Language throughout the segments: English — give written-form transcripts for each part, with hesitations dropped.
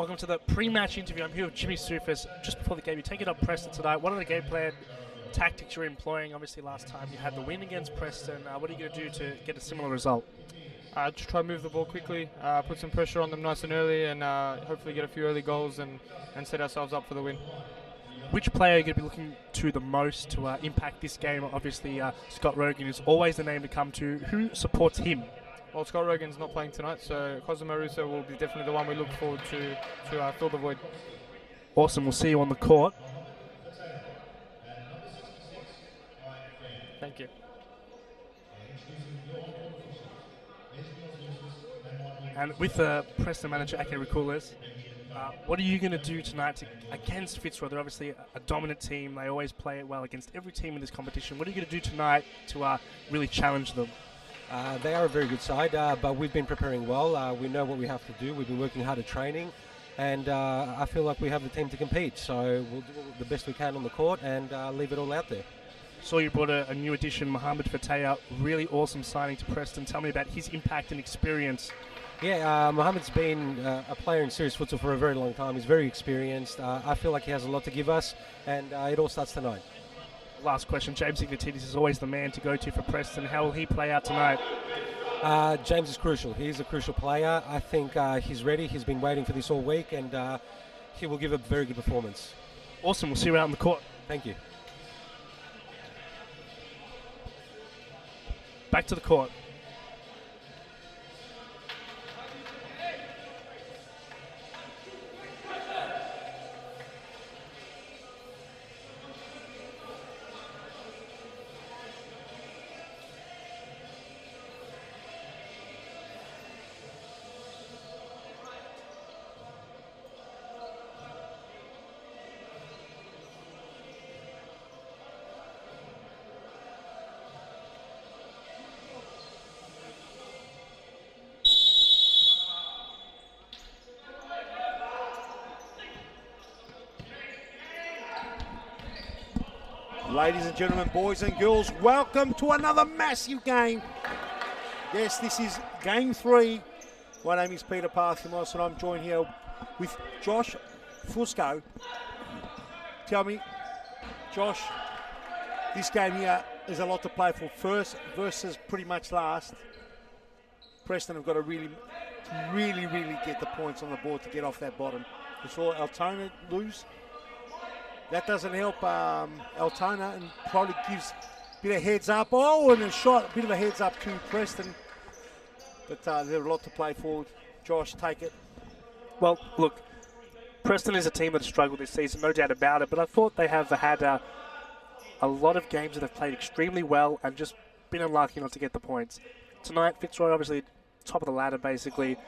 Welcome to the pre-match interview. I'm here with Jimmy Soufis. Just before the game, you take it up Preston tonight. What are the game plan tactics you're employing? Obviously, last time you had the win against Preston. What are you going to do to get a similar result? Just try to move the ball quickly, put some pressure on them nice and early, and hopefully get a few early goals and set ourselves up for the win. Which player are you going to be looking to the most to impact this game? Obviously, Scott Rogan is always the name to come to. Who supports him? Well, Scott Rogan's not playing tonight, so Cosimo Russo will be definitely the one we look forward to fill the void. Awesome. We'll see you on the court. Thank you. And with Preston manager Ake Rikules, what are you going to do tonight against Fitzroy? They're obviously a dominant team. They always play it well against every team in this competition. What are you going to do tonight to really challenge them? They are a very good side, but we've been preparing well. We know what we have to do. We've been working hard at training, and I feel like we have the team to compete. So we'll do the best we can on the court and leave it all out there. Saw you brought a new addition, Mohamed Fataya. Really awesome signing to Preston. Tell me about his impact and experience. Yeah, Mohamed's been a player in serious futsal for a very long time. He's very experienced. I feel like he has a lot to give us, and it all starts tonight. Last question. James Ignatidis is always the man to go to for Preston. How will he play out tonight? James is crucial. He's a crucial player. I think he's ready. He's been waiting for this all week, and he will give a very good performance. Awesome. We'll see you out on the court. Thank you. Back to the court. Ladies and gentlemen, boys and girls, welcome to another massive game. Yes, this is game 3. My name is Peter Parthimos, and I'm joined here with Josh Fusco. Tell me, Josh, this game here is a lot to play for. First versus pretty much last. Preston have got to really get the points on the board to get off that bottom. We saw Altona lose. That doesn't help Altona, and probably gives a bit of heads up. Oh, and a shot, a bit of a heads up to Preston. But there's a lot to play for. Josh, take it. Well, look, Preston is a team that struggled this season, no doubt about it, but I thought they have had a lot of games that have played extremely well and just been unlucky not to get the points. Tonight, Fitzroy obviously top of the ladder, basically.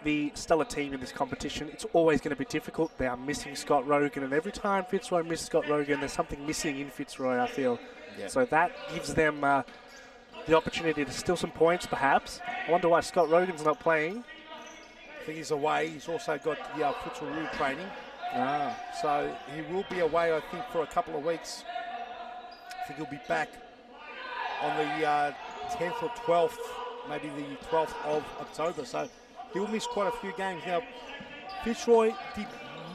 The stellar team in this competition, it's always going to be difficult. They are missing Scott Rogan, and every time Fitzroy misses Scott Rogan, there's something missing in Fitzroy, I feel. Yeah. So that gives them the opportunity to steal some points, perhaps. I wonder why Scott Rogan's not playing. I think he's away. He's also got the futsal rule training. So he will be away, I think, for a couple of weeks. I think he'll be back on the 10th or 12th, maybe the 12th of October. So he'll miss quite a few games. Now, Fitzroy did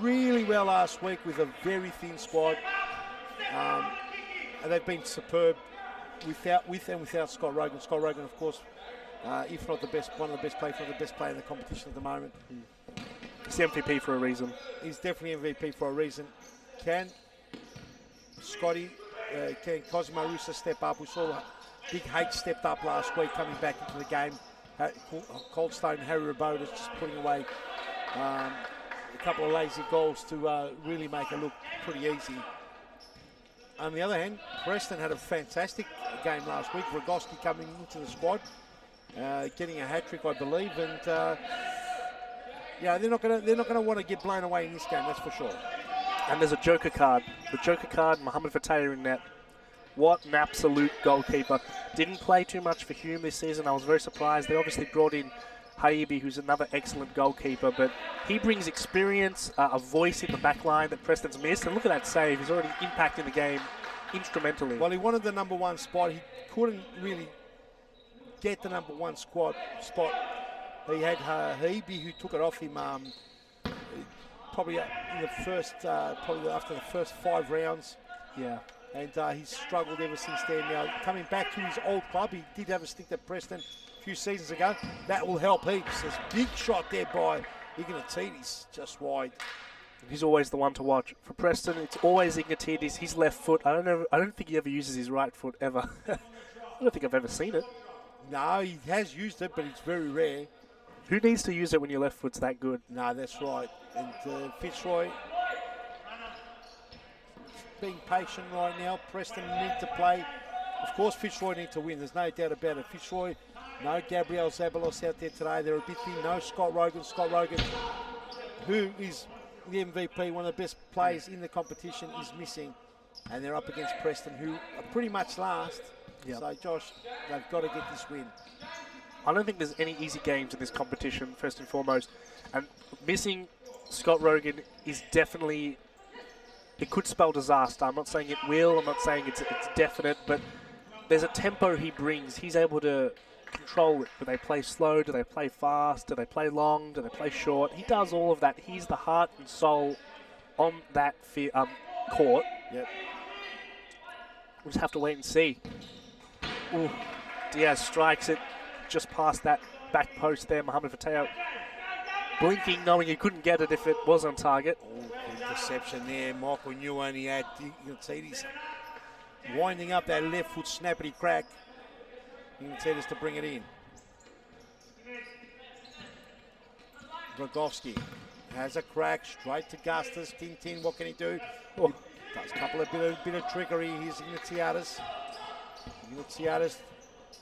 really well last week with a very thin squad. And they've been superb with and without Scott Rogan. Scott Rogan, of course, if not the best, one of the best players, if not the best player in the competition at the moment. He's the MVP for a reason. He's definitely MVP for a reason. Can Cosimo Russo step up? We saw Big H stepped up last week coming back into the game. Coldstone and Harry Raboda just putting away a couple of lazy goals to really make it look pretty easy. On the other hand, Preston had a fantastic game last week. Rogoski coming into the squad, getting a hat trick, I believe, and they're not going to want to get blown away in this game. That's for sure. And there's a joker card. The joker card, Mohamed Fataya in net. What an absolute goalkeeper. Didn't play too much for Hume this season. I was very surprised. They obviously brought in Haibi, who's another excellent goalkeeper, but he brings experience, a voice in the back line that Preston's missed. And look at that save. He's already impacting the game instrumentally. Well, he wanted the number 1 spot. He couldn't really get the number 1 spot. He had Haibi, who took it off him probably in the first, probably after the first 5 rounds. Yeah. And he's struggled ever since then. Now, coming back to his old club, he did have a stint at Preston a few seasons ago. That will help heaps. There's a big shot there by Ignatidis, just wide. He's always the one to watch. For Preston, it's always Ignatidis. His left foot. I don't think he ever uses his right foot ever. I don't think I've ever seen it. No, he has used it, but it's very rare. Who needs to use it when your left foot's that good? No, that's right. And Fitzroy being patient right now. Preston need to play. Of course, Fitzroy need to win. There's no doubt about it. Fitzroy, no Gabriel Zabalos out there today. They're a bit thin. No Scott Rogan. Scott Rogan, who is the MVP, one of the best players in the competition, is missing. And they're up against Preston, who are pretty much last. Yep. So, Josh, they've got to get this win. I don't think there's any easy games in this competition, first and foremost. And missing Scott Rogan is definitely... It could spell disaster. I'm not saying it will. I'm not saying it's definite. But there's a tempo he brings. He's able to control it. Do they play slow? Do they play fast? Do they play long? Do they play short? He does all of that. He's the heart and soul on that court. Yep. We'll just have to wait and see. Ooh, Diaz strikes it just past that back post there. Mohamed Fateo blinking, knowing he couldn't get it if it was on target. Interception there. Michael Nguyen, he had Ignatidis winding up that left foot snappity crack. Ignatidis to bring it in. Dragovski has a crack straight to Gustas. Tintin, what can he do? Oh. Does a couple of bit of trickery. Here's Ignatiadis. Ignatiadis,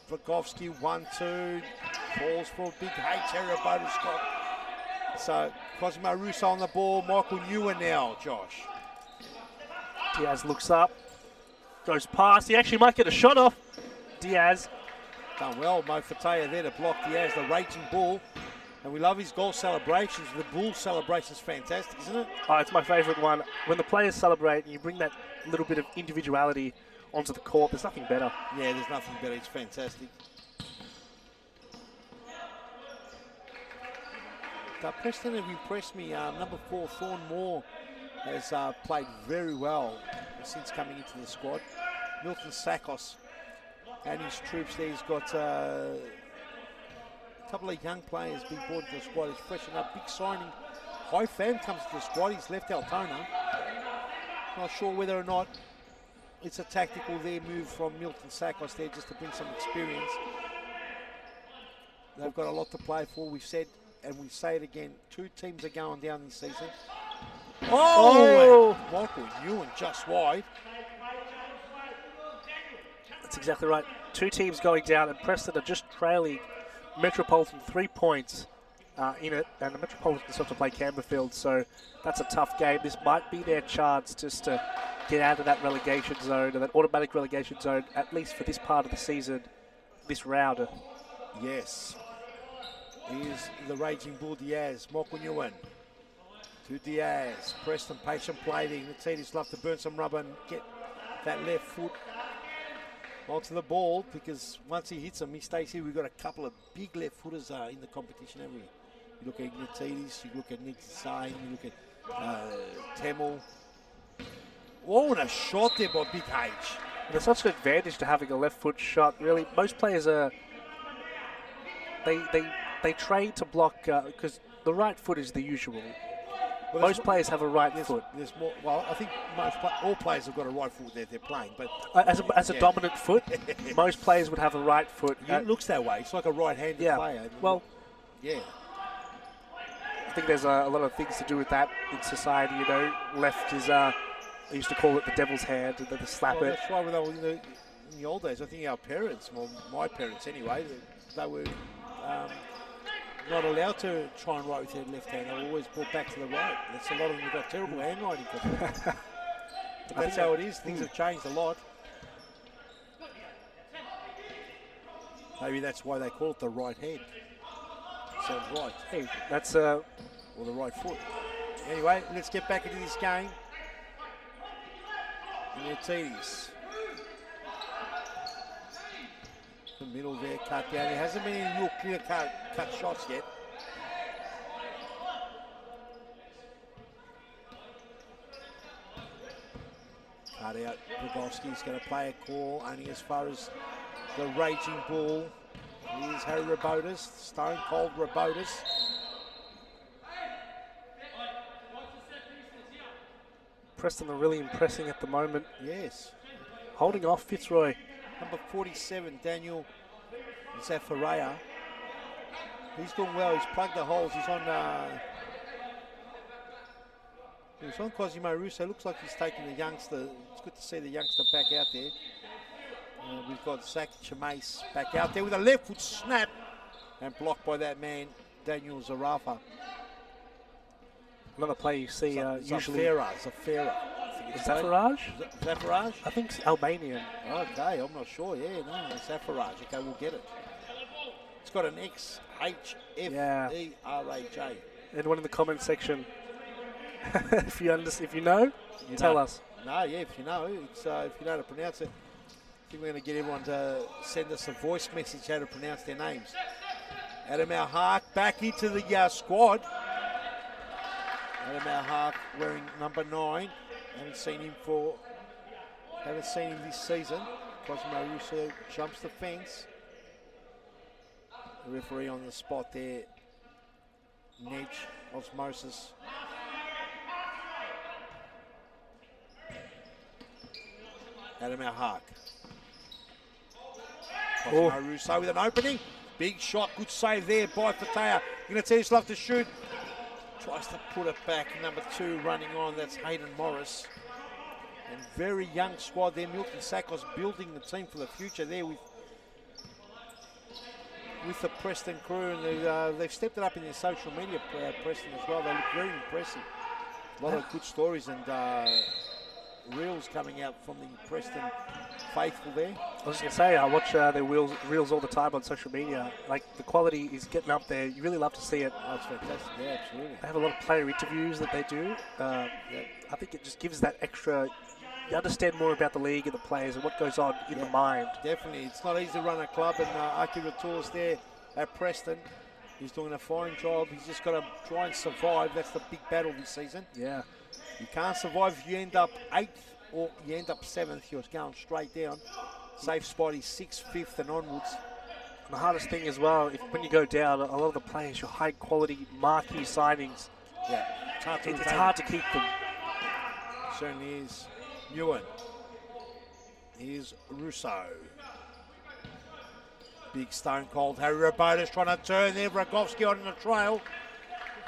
Dragovski, 1-2. Falls for a big H. Heriboda Scott. So Cosimo Russo on the ball. Michael Nguyen now, Josh. Diaz looks up, goes past. He actually might get a shot off. Diaz. Done well, Mo Fataya there to block Diaz, the raging bull. And we love his goal celebrations. The bull celebration's fantastic, isn't it? Oh, it's my favourite one. When the players celebrate and you bring that little bit of individuality onto the court, there's nothing better. Yeah, there's nothing better. It's fantastic. Preston have impressed me. Number 4, Thorn Moore, has played very well since coming into the squad. Milton Sakos and his troops there. He's got a couple of young players being brought into the squad. He's freshened up. Big signing. High Fan comes to the squad. He's left Altona. Not sure whether or not it's a tactical there move from Milton Sakos there just to bring some experience. They've got a lot to play for. We've said, and we say it again, 2 teams are going down this season. Oh! Michael Ewan just wide. That's exactly right. 2 teams going down, and Preston are just trailing Metropolitan 3 points in it, and the Metropolitan still have to play Camberfield, so that's a tough game. This might be their chance just to get out of that relegation zone, or that automatic relegation zone, at least for this part of the season, this round. Yes. Here's the raging bull Diaz. Michael Nguyen to Diaz. Preston patient play there. Ignatidis love to burn some rubber and get that left foot onto the ball, because once he hits him, he stays here. We've got a couple of big left footers in the competition, haven't we? You look at Ignatidis, you look at Nick Sain, you look at Temel. Oh, and a shot there by Big H. There's such an advantage to having a left foot shot, really. Most players are... They train to block because the right foot is the usual. Well, most players have a right foot. There's more. Well, I think all players have got a right foot there they're playing. But as a dominant foot, most players would have a right foot. It looks that way. It's like a right-handed player. Well, yeah. I think there's a lot of things to do with that in society. You know, left is. They used to call it the devil's hand, the slap it. That's right. In the old days, I think our parents, well, my parents anyway, they were. Not allowed to try and write with their left hand. They were always brought back to the right. That's a lot of them have got terrible handwriting. But that's how it is. Things have changed a lot. Maybe that's why they call it the right hand. Sounds right. Hey, that's or the right foot. Anyway, let's get back into this game. Ignatidis. The middle there, cut down. There hasn't been any real clear cut shots yet. Cut out. Rogowski's going to play a call only as far as the Raging Bull. Here's Harry Rabotis, Stone Cold Rabotis. Preston are really impressing at the moment. Yes. Holding off Fitzroy. Number 47, Daniel Zafarea. He's doing well. He's plugged the holes. He's on Cosimo Russo. Looks like he's taking the youngster. It's good to see the youngster back out there. We've got Zach Chamace back out there with a left foot snap and blocked by that man, Daniel Zarafa. Another play you see usually. Zafera. Zafaraj? Zafaraj? I think it's Albanian. Okay, I'm not sure. Yeah, no, Zafaraj. Okay, we'll get it. It's got an X-H-F-E-R-A-J. Anyone in the comment section, if you know, tell us. No, yeah, if you know, it's if you know how to pronounce it. I think we're going to get everyone to send us a voice message how to pronounce their names. Adam Al-Hark back into the squad. Adam Al-Hark wearing number 9. Haven't seen him this season. Cosimo Russo jumps the fence. The referee on the spot there. Nedge, Osmosis. Adam Al-Hark. Cosimo Russo with an opening. Big shot, good save there by Fatea. You're going to tell yourself to shoot. Tries to put it back. Number 2 running on. That's Hayden Morris. And very young squad there. Milton Sakos building the team for the future there with the Preston crew. And they've stepped it up in their social media, Preston as well. They look very impressive. A lot of good stories and reels coming out from the Preston faithful there. I was just going to say, I watch their reels all the time on social media. Like, the quality is getting up there. You really love to see it. Oh, it's fantastic. Yeah, absolutely. They have a lot of player interviews that they do. I think it just gives that extra... You understand more about the league and the players and what goes on in the mind. Definitely. It's not easy to run a club, and Aki Ratour's there at Preston. He's doing a fine job. He's just got to try and survive. That's the big battle this season. Yeah. You can't survive if you end up 8th or you end up 7th. You're going straight down. Safe spot is 6th, 5th and onwards. And the hardest thing as well, when you go down, a lot of the players, your high quality marquee signings, it's hard to keep them. Certainly is. Ewan. Here's Russo. Big Stone Cold Harry Rabotis trying to turn there. Rogowski on the trail.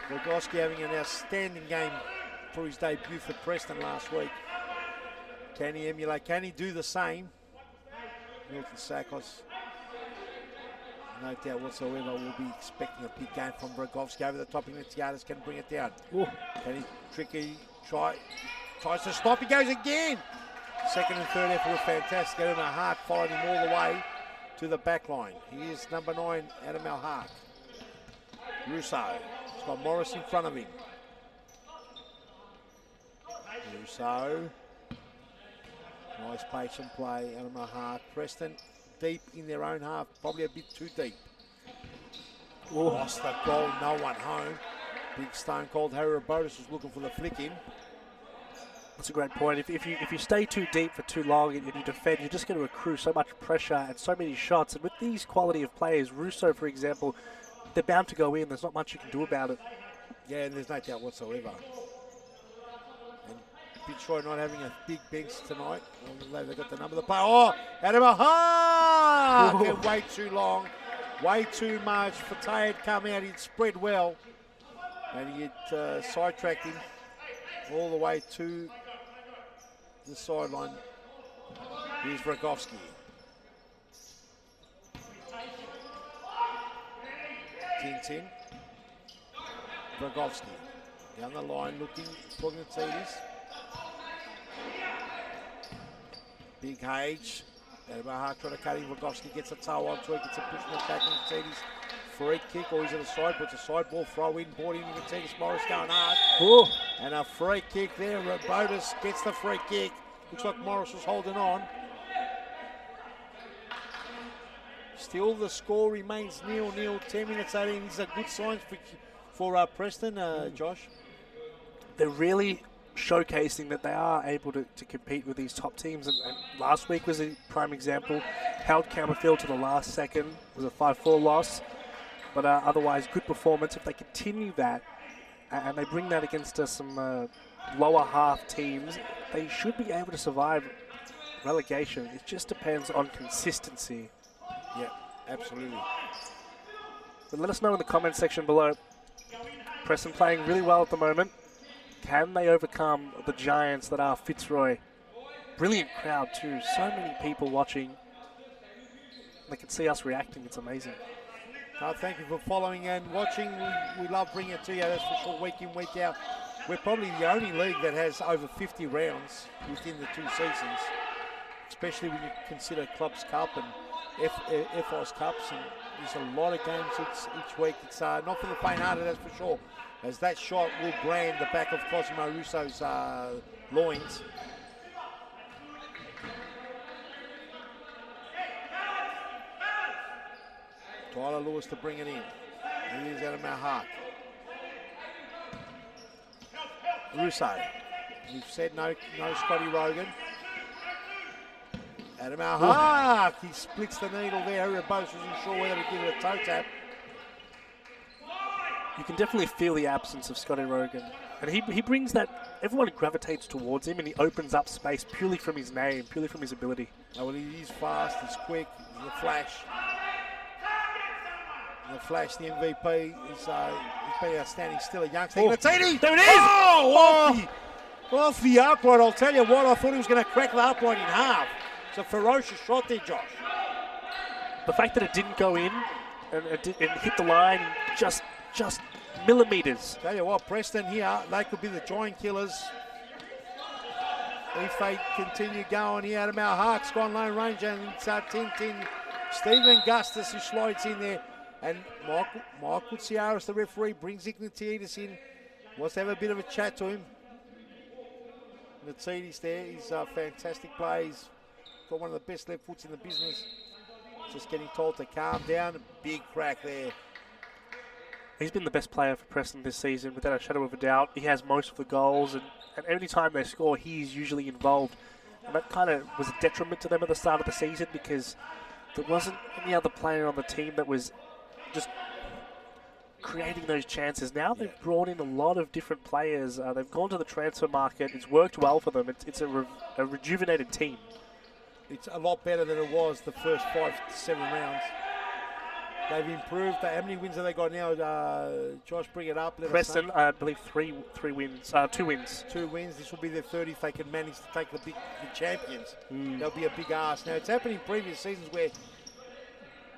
Rogowski having an outstanding game for his debut for Preston last week. Can he emulate? Can he do the same? Milton Sakos, no doubt whatsoever, will be expecting a big game from Rogowski over the top. Ignatiadis can bring it down. Ooh. Can he tricky tries to stop? He goes again. Second and third effort were fantastic. Adam Al-Hark followed him all the way to the back line. Here's number 9, Adam Al-Hark. Russo. He's got Morris in front of him. Russo. Nice patient play, Adam Al-Hark. Preston deep in their own half, probably a bit too deep. Lost the goal, no one home. Big Stone Cold Harry Rabotis was looking for the flick in. That's a great point. If you stay too deep for too long and you defend, you're just going to accrue so much pressure and so many shots. And with these quality of players, Russo, for example, they're bound to go in. There's not much you can do about it. Yeah, and there's no doubt whatsoever. And Fitzroy not having a big bench tonight. They've got the number of the player. Oh, Adam Al-Hark! Way too long, way too much. Fatea had come out, he'd spread well, and he had sidetracked him all the way to the sideline. Here's Rogowski. Tintin. Rogowski. Down the line looking, talking to Tedis. Big Hage. Hart trying to cut him. Rogowski gets a toe onto it, gets a push and attack on Tedis. Free kick, or he's at the side, puts a side ball, throw in, brought in, Tedis Morris going hard. Ooh. And a free kick there. Rabotis gets the free kick. Looks like Morris was holding on. Still the score remains 0-0, 10 minutes 18. These are good signs for Preston, Josh. They're really showcasing that they are able to compete with these top teams. And last week was a prime example. Held Campbellfield to the last second. It was a 5-4 loss. But otherwise, good performance. If they continue that and they bring that against some lower half teams, they should be able to survive relegation. It just depends on consistency. Yeah, absolutely. But let us know in the comment section below. Preston playing really well at the moment. Can they overcome the giants that are Fitzroy? Brilliant crowd too. So many people watching. They can see us reacting. It's amazing. Thank you for following and watching. We love bringing it to you, that's for sure, week in, week out. We're probably the only league that has over 50 rounds within the 2 seasons, especially when you consider Clubs Cup and FOS Cups. And there's a lot of games each week. It's not for the faint-hearted, that's for sure, as that shot will brand the back of Cosimo Russo's loins. Tyler Lewis to bring it in. Here's Adam Malhart. Russo. We've said no Scotty Rogan. Adam Malhart. He splits the needle there. Both wasn't sure whether to give it a toe tap. You can definitely feel the absence of Scotty Rogan. And he brings that, everyone gravitates towards him and he opens up space purely from his name, purely from his ability. Oh, well, he's fast, he's quick, he's a flash. The Flash, the MVP, he's been outstanding. Still a youngster. Oh, there it is! Oh! Off the upright. I'll tell you what, I thought he was going to crack the upright in half. It's a ferocious shot there, Josh. The fact that it didn't go in and it hit the line just millimeters. Tell you what, Preston here, they could be the giant killers. If they continue going here, out of our Hark's gone lone range, and it's Tintin, Stephen Gustus who slides in there. And Michael Ciaris, the referee, brings Ignatiidis in. Wants to have a bit of a chat to him. Ignatiidis there, he's a fantastic player. He's got one of the best left foots in the business. Just getting told to calm down. A big crack there. He's been the best player for Preston this season, without a shadow of a doubt. He has most of the goals, and every time they score, he's usually involved. And that kind of was a detriment to them at the start of the season because there wasn't any other player on the team that was just creating those chances. Now they've brought in a lot of different players. They've gone to the transfer market. It's worked well for them. It's a rejuvenated team. It's a lot better than it was the first 5 to 7 rounds. They've improved. How many wins have they got now? Josh, bring it up. Preston, I believe, 2 wins. 2 wins. This will be their 30 if they can manage to take the champions. There'll be a big ask. Now, it's happened in previous seasons where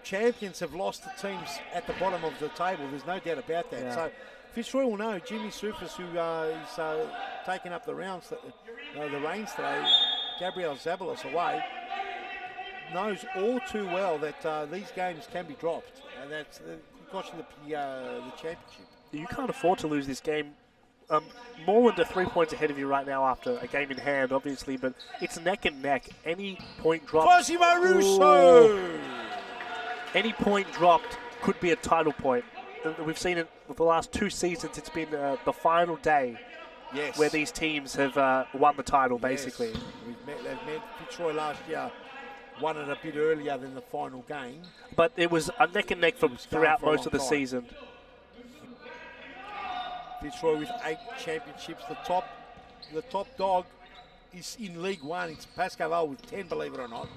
champions have lost to teams at the bottom of the table. There's no doubt about that. Yeah. So Fitzroy will know. Jimmy Sufis, who is taking up the reins today, Gabriel Zabalos away, knows all too well that these games can be dropped, and that's costing the championship. You can't afford to lose this game. Moreland are 3 points ahead of you right now after a game in hand, obviously, but it's neck and neck. Any point dropped. Cosimo Russo! Any point dropped could be a title point. We've seen it with the last 2 seasons. It's been the final day where these teams have won the title, basically. They've met Fitzroy last year, won it a bit earlier than the final game. But it was a neck and neck throughout most of the season. Fitzroy with 8 championships. The top dog is in League One. It's Pascal with 10, believe it or not.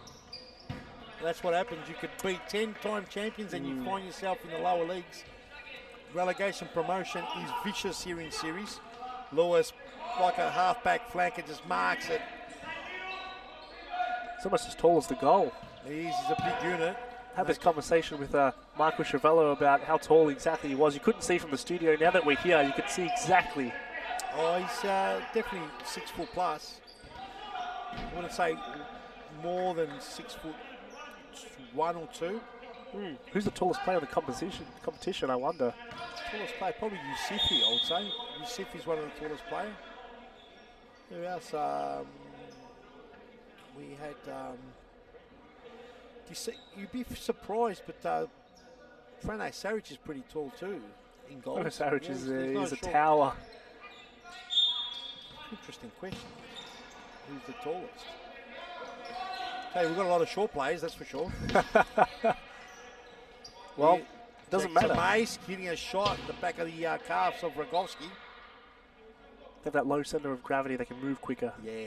That's what happens. You could beat 10-time champions and you find yourself in the lower leagues. Relegation promotion is vicious here in series. Lewis, like a half-back flanker, just marks it. It's almost as tall as the goal. He's a big unit. Had this conversation with Michael Chavello about how tall exactly he was. You couldn't see from the studio. Now that we're here, you can see exactly. Oh, he's definitely 6 foot plus. I wouldn't say more than 6 foot 1 or 2. Who's the tallest player in the competition, I wonder? Tallest player, probably Yusufi, I would say. Yusufi's one of the tallest players. Who else? We had... you'd be surprised, but Frane Saric is pretty tall too in goals. Frane Saric is a tower. Interesting question. Who's the tallest? Hey, we've got a lot of short players, that's for sure. Well, doesn't matter. Mace hitting a shot at the back of the calves of Rogovski. They have that low center of gravity, they can move quicker. Yeah.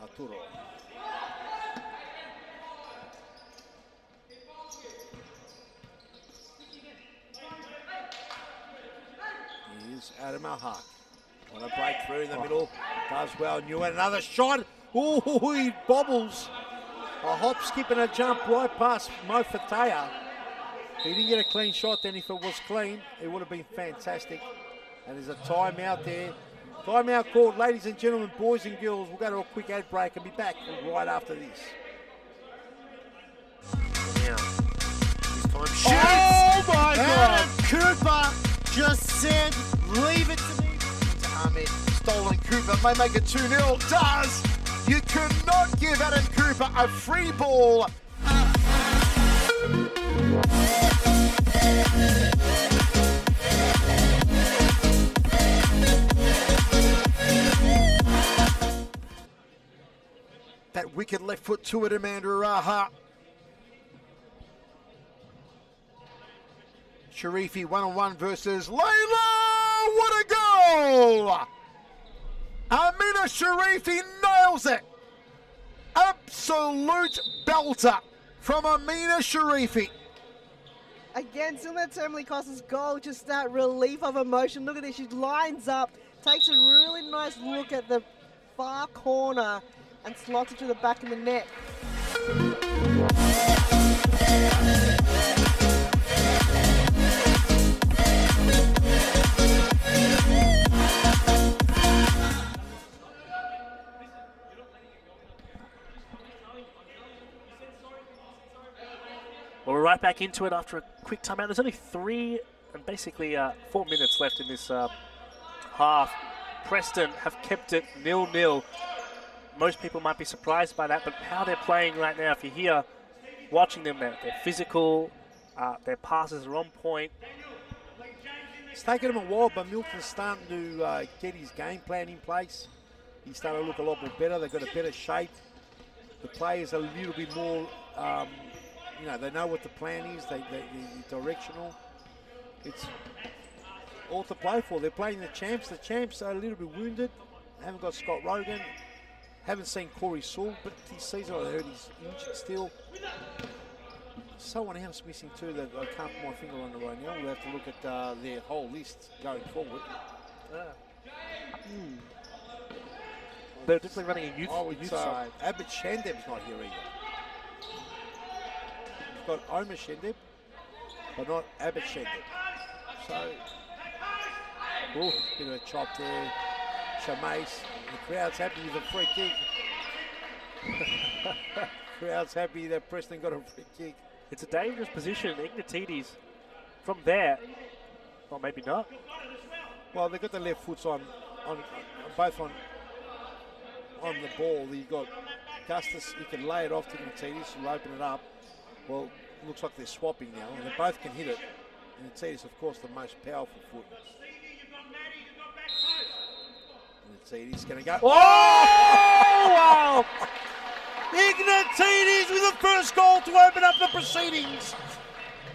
Arturo. Here's Adam Alhaq. Want to break through in the middle. Does well. Newman, another shot. Ooh, he bobbles. A hop, skip, and a jump right past Mo Fatea. He didn't get a clean shot then. If it was clean, it would have been fantastic. And there's a timeout there. Timeout called, ladies and gentlemen, boys and girls. We'll go to a quick ad break and be back right after this. Yeah. This time shoots. Oh my God! Cooper just said, leave it to me. Ahmed, stolen Cooper may make it 2-0. Does! You cannot give Adam Cooper a free ball. That wicked left foot to it, Amanda Araha. Sharifi one-on-one versus Layla. What a goal! Amina Sharifi nails it. Absolute belter from Amina Sharifi. Again, similar to Emily Costa's goal, just that relief of emotion. Look at this, she lines up, takes a really nice look at the far corner and slots it to the back of the net. Well, we're right back into it after a quick timeout. There's only 3 and basically 4 minutes left in this half. Preston have kept it 0-0. Most people might be surprised by that, but how they're playing right now, if you're here watching them, they're physical, their passes are on point. It's taken him a while, but Milton's starting to get his game plan in place. He's starting to look a lot more better. They've got a better shape. The players are a little bit more... they know what the plan is. They're directional. It's all to play for. They're playing the champs. The champs are a little bit wounded. Haven't got Scott Rogan. Haven't seen Corey Sewell, but this season I heard he's injured still. Someone else missing too that I can't put my finger on right now. We'll have to look at their whole list going forward. They're definitely running a youth side. Abid Shandeb's not here either. We've got Omar Shandeb, but not Abid Shandeb. So, bit of a chop there. Shamais, the crowd's happy with a free kick. Crowd's happy that Preston got a free kick. It's a dangerous position. Ignatides from there. Well, maybe not. Well, they've got the left foots on both on the ball. You've got Gustus, you can lay it off to Ignatides, you'll open it up. Well, looks like they're swapping now, and they both can hit it. Ignatides, of course, the most powerful foot. Ignatides going to go. Oh, wow! Ignatides with the first goal to open up the proceedings.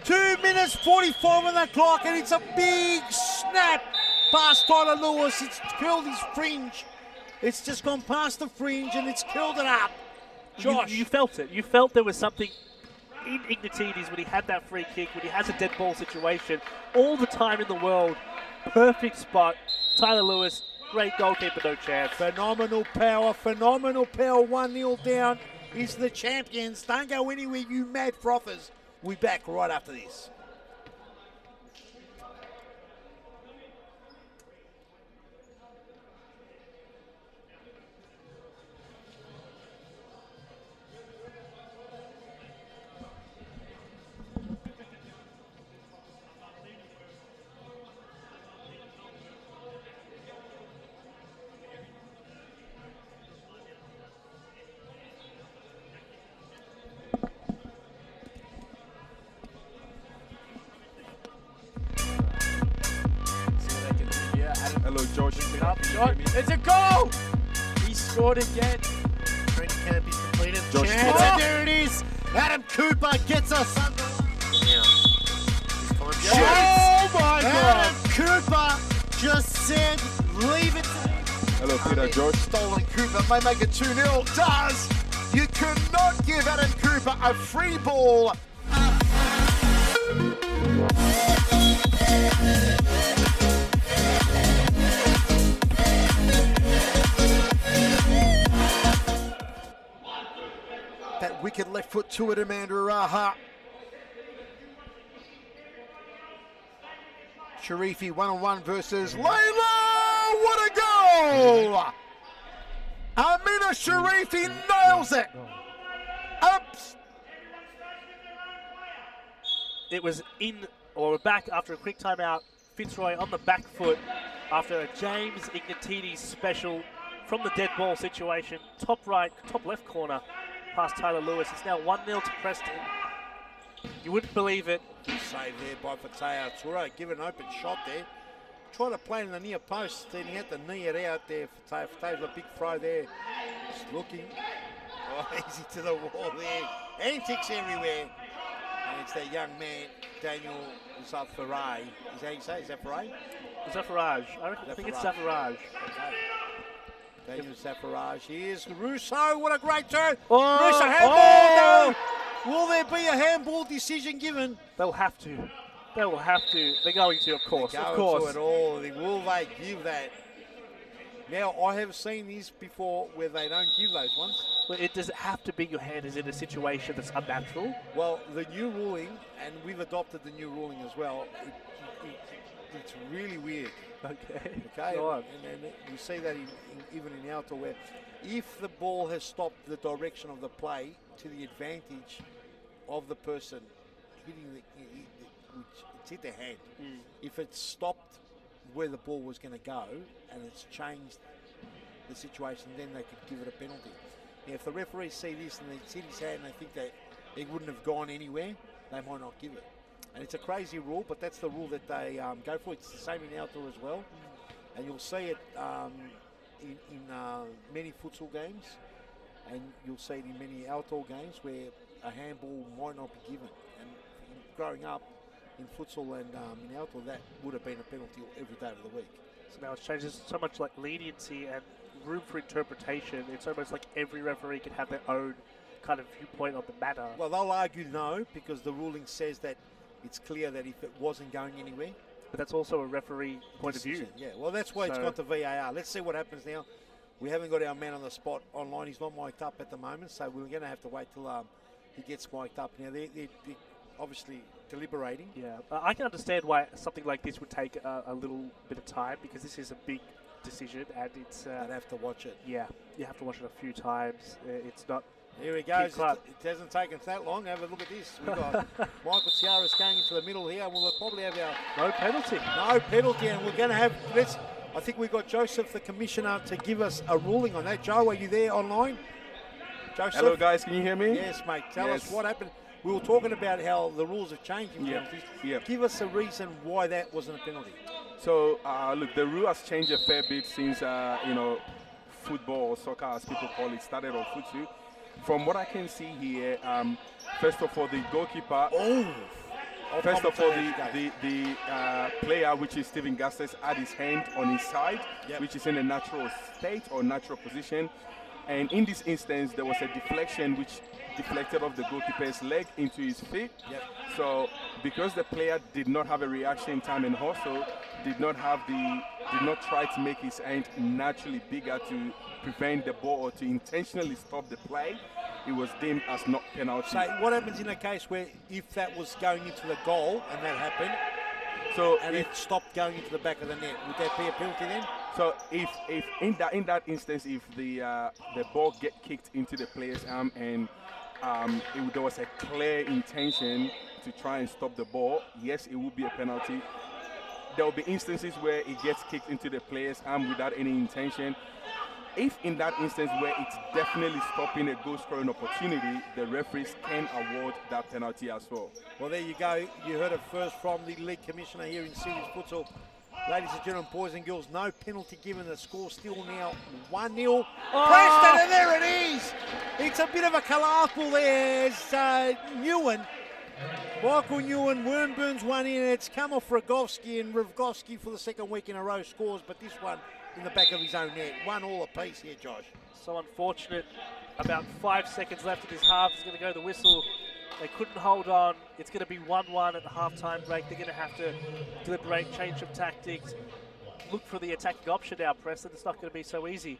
2 minutes 45 on the clock, and it's a big snap past Tyler Lewis. It's curled his fringe. It's just gone past the fringe, and it's curled it up. Josh. You felt it. You felt there was something in Ignatides when he had that free kick, when he has a dead ball situation. All the time in the world. Perfect spot. Tyler Lewis, great goalkeeper, no chance. Phenomenal power, 1-0 down. Is the champions. Don't go anywhere, you mad frothers. We'll be back right after this. Hello, George. It's a goal! He scored again. Training camp is completed. Josh Chance, Cooper. and there it is. Adam Cooper gets us under. Now, this time shoots. Oh my Adam Cooper just said, leave it to me. Hello, Peter, George. Stolen Cooper may make it 2-0. Does. You cannot give Adam Cooper a free ball. That wicked left foot to it, Amanda Araha. Sharifi 1-on-1 versus Layla. What a goal! Amina Sharifi nails it. Ups. It was in, or back after a quick timeout. Fitzroy on the back foot after a James Ignatini special from the dead ball situation. Top right, top left corner past Tyler Lewis. It's now 1-0 to Preston. You wouldn't believe it. Good save there by Fateo Tura. Give an open shot there. Try to play in the near post, then he had to knee it out there. Fatao's a big throw there. Just looking. Oh, easy to the wall there. Antics everywhere. And it's that young man, Daniel Zafaraj. Is that how you say? Is that Zafaraj? Zafaraj. I think it's Zafaraj. Okay. Daniel Zafaraj. Here's Russo. What a great turn. Oh, Russo, handball. No. Will there be a handball decision given? They'll have to. They will have to. They're going to, of course. They're Of going course. to it all. Will they give that? Now, I have seen this before where they don't give those ones. Well, does it have to be your hand? Is it a situation that's unnatural? Well, the new ruling, and we've adopted the new ruling as well, it's really weird. Okay. Okay, Go on. and you see that even in outdoor where if the ball has stopped the direction of the play to the advantage of the person hitting which it's hit their hand. If it's stopped where the ball was going to go and it's changed the situation, then they could give it a penalty. Now, if the referees see this and they see his hand and they think that it wouldn't have gone anywhere, they might not give it. And it's a crazy rule, but that's the rule that they go for. It's the same in outdoor as well. And you'll see it in many futsal games, and you'll see it in many outdoor games where a handball might not be given. And growing up in futsal and in outdoor, that would have been a penalty every day of the week. So now it's changed. There's so much like leniency and room for interpretation. It's almost like every referee can have their own kind of viewpoint on the matter. Well, they'll argue no, because the ruling says that it's clear that if it wasn't going anywhere. But that's also a referee point of view. Yeah, well, that's why it's got the VAR. Let's see what happens now. We haven't got our man on the spot online. He's not mic'd up at the moment, so we're going to have to wait till he gets mic'd up. Now, they're obviously deliberating. Yeah, I can understand why something like this would take a little bit of time, because this is a big decision and it's... I'd have to watch it. Yeah, you have to watch it a few times. It's not... Here he goes. It hasn't taken that long. Have a look at this. We've got Michael Tiaras going into the middle here. We'll probably have our... No penalty. No penalty, and we're going to have... I think we've got Joseph, the commissioner, to give us a ruling on that. Joe, are you there online? Joseph? Hello, guys. Can you hear me? Yes, mate. Tell us what happened. We were talking about how the rules have changed in penalties. Yep. Give us a reason why that wasn't a penalty. So, look, the rule has changed a fair bit since, football or soccer, as people call it, started on futsal. From what I can see here, first of all, the goalkeeper. First of all, the player, which is Steven Gastes, had his hand on his side, which is in a natural state or natural position. And in this instance, there was a deflection which deflected off the goalkeeper's leg into his feet. So, because the player did not have a reaction time and also did not try to make his hand naturally bigger to prevent the ball or to intentionally stop the play, it was deemed as not penalty. So what happens in a case where if that was going into the goal and that happened, and it stopped going into the back of the net, would that be a penalty then? So if in that instance, if the ball get kicked into the player's arm and there was a clear intention to try and stop the ball, yes, it would be a penalty. There will be instances where it gets kicked into the player's arm without any intention. If in that instance where it's definitely stopping a goal scoring opportunity, the referees can award that penalty as well. Well, there you go. You heard it first from the league commissioner here in Series Futsal, Ladies and gentlemen, boys and girls, no penalty given. The score still now 1-0. Preston, and there it is. It's a bit of a colourful there as Michael Newen, Wernburns one in. It's come off Rogovski, and Rogovski for the second week in a row scores, but this one in the back of his own net. 1-1 apiece here, Josh. So unfortunate. About 5 seconds left in this half. It's going to go the whistle. They couldn't hold on. It's going to be 1-1 at the half-time break. They're going to have to deliberate, change of tactics, look for the attacking option now, Preston. It's not going to be so easy.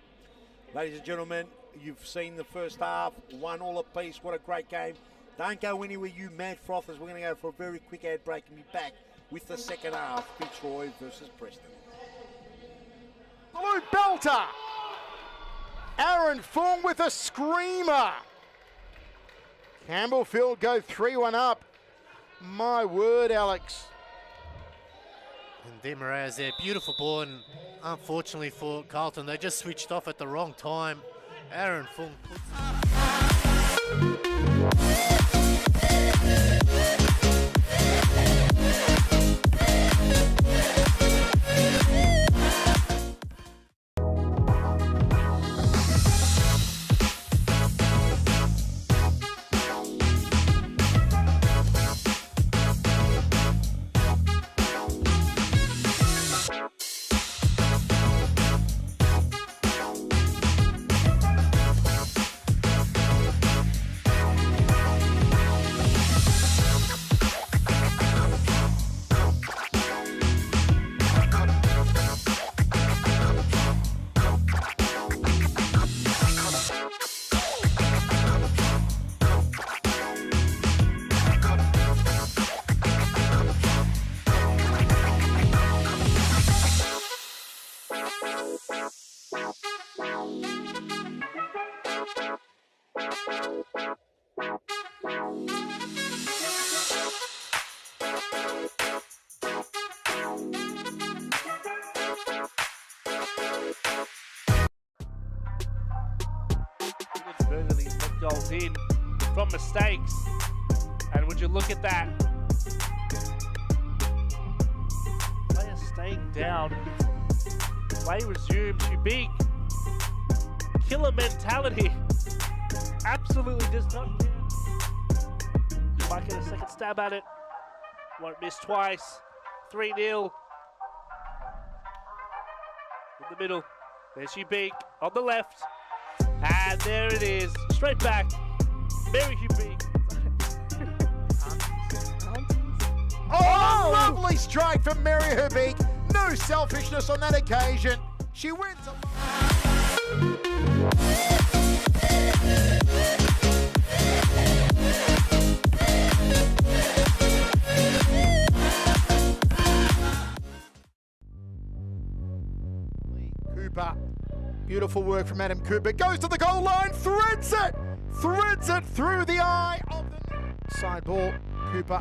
Ladies and gentlemen, you've seen the first half, 1-1 apiece. What a great game. Don't go anywhere, you mad frothers. We're going to go for a very quick ad break and be back with the second half. Fitzroy versus Preston. Blue belter. Aaron Fung with a screamer. Campbellfield go 3-1 up. My word, Alex. And Demara's there, beautiful ball, and unfortunately for Carlton, they just switched off at the wrong time. Aaron Fung puts Burgley let goals in from mistakes, and would you look at that? Player staying down. Play resumes. You big killer mentality. Absolutely does not care. You might get a second stab at it. Won't miss twice. 3-0. In the middle. There's you big on the left. And there it is, straight back. Mary Hubig. Oh, lovely strike from Mary Hubig. No selfishness on that occasion. She wins. Cooper. Beautiful work from Adam Cooper. Goes to the goal line, threads it through the eye of the side ball. Cooper.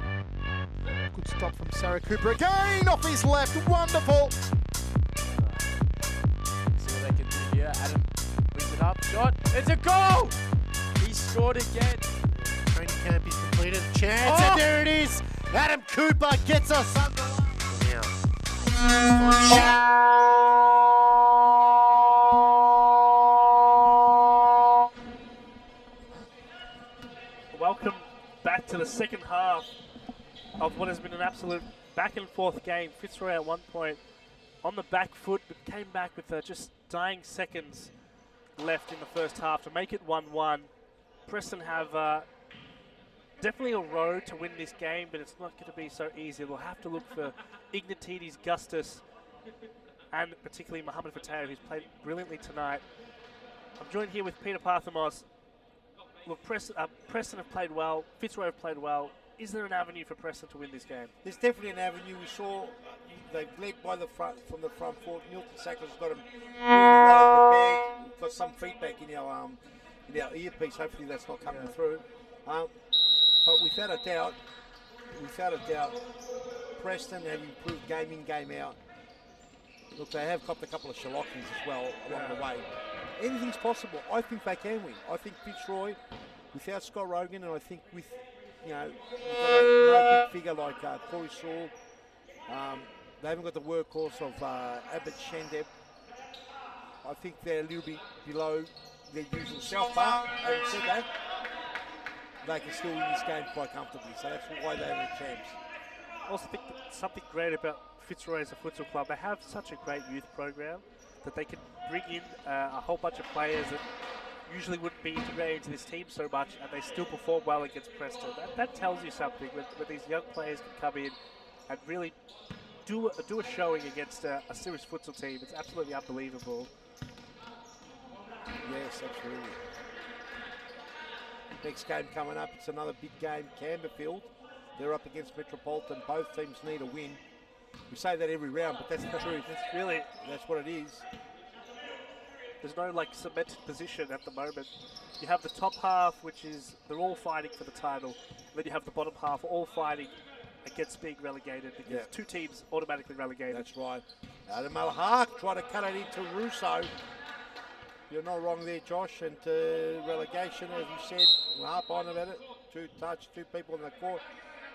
Good stop from Sarah Cooper again off his left. Wonderful. See what they can do here. Adam brings it up. Shot. It's a goal. He scored again. training camp is completed. Chance, and there it is. Adam Cooper gets us underway. Welcome back to the second half of what has been an absolute back and forth game. Fitzroy at one point on the back foot, but came back with just dying seconds left in the first half to make it 1-1. Preston have definitely a road to win this game, but it's not going to be so easy. They'll have to look for Ignatides, Gustus, and particularly Mohamed Fateh, who's played brilliantly tonight. I'm joined here with Peter Parthamos. Look, Preston have played well. Fitzroy have played well. Is there an avenue for Preston to win this game? There's definitely an avenue. We saw they've led by the front from the front foot. Milton Sackler's got them really well prepared. We've got some feedback in our earpiece. Hopefully that's not coming through. But without a doubt, Preston have improved game in, game out. Look, they have copped a couple of shellackies as well along the way. Anything's possible. I think they can win. I think Fitzroy, without Scott Rogan, and I think with, we've got a big figure like Corey Saul, They haven't got the workhorse of Abbott Shendeb. I think they're a little bit below their usual self, but having said that, they can still win this game quite comfortably, so that's why they're the champs. I also think that something great about Fitzroy as a futsal club, they have such a great youth program that they can bring in a whole bunch of players that usually wouldn't be integrated into this team so much, and they still perform well against Preston. That tells you something, when these young players can come in and really do a showing against a serious futsal team. It's absolutely unbelievable. Yes, absolutely. Next game coming up, it's another big game, Camberfield. They're up against Metropolitan. Both teams need a win. We say that every round, but that's the truth. That's what it is. There's no like cemented position at the moment. You have the top half, which is they're all fighting for the title. And then you have the bottom half, all fighting against being relegated because two teams automatically relegated. That's right. Adam Al-Haq try to cut it into Russo. You're not wrong there, Josh. And relegation, as you said, we're up on about it. Two people in the court.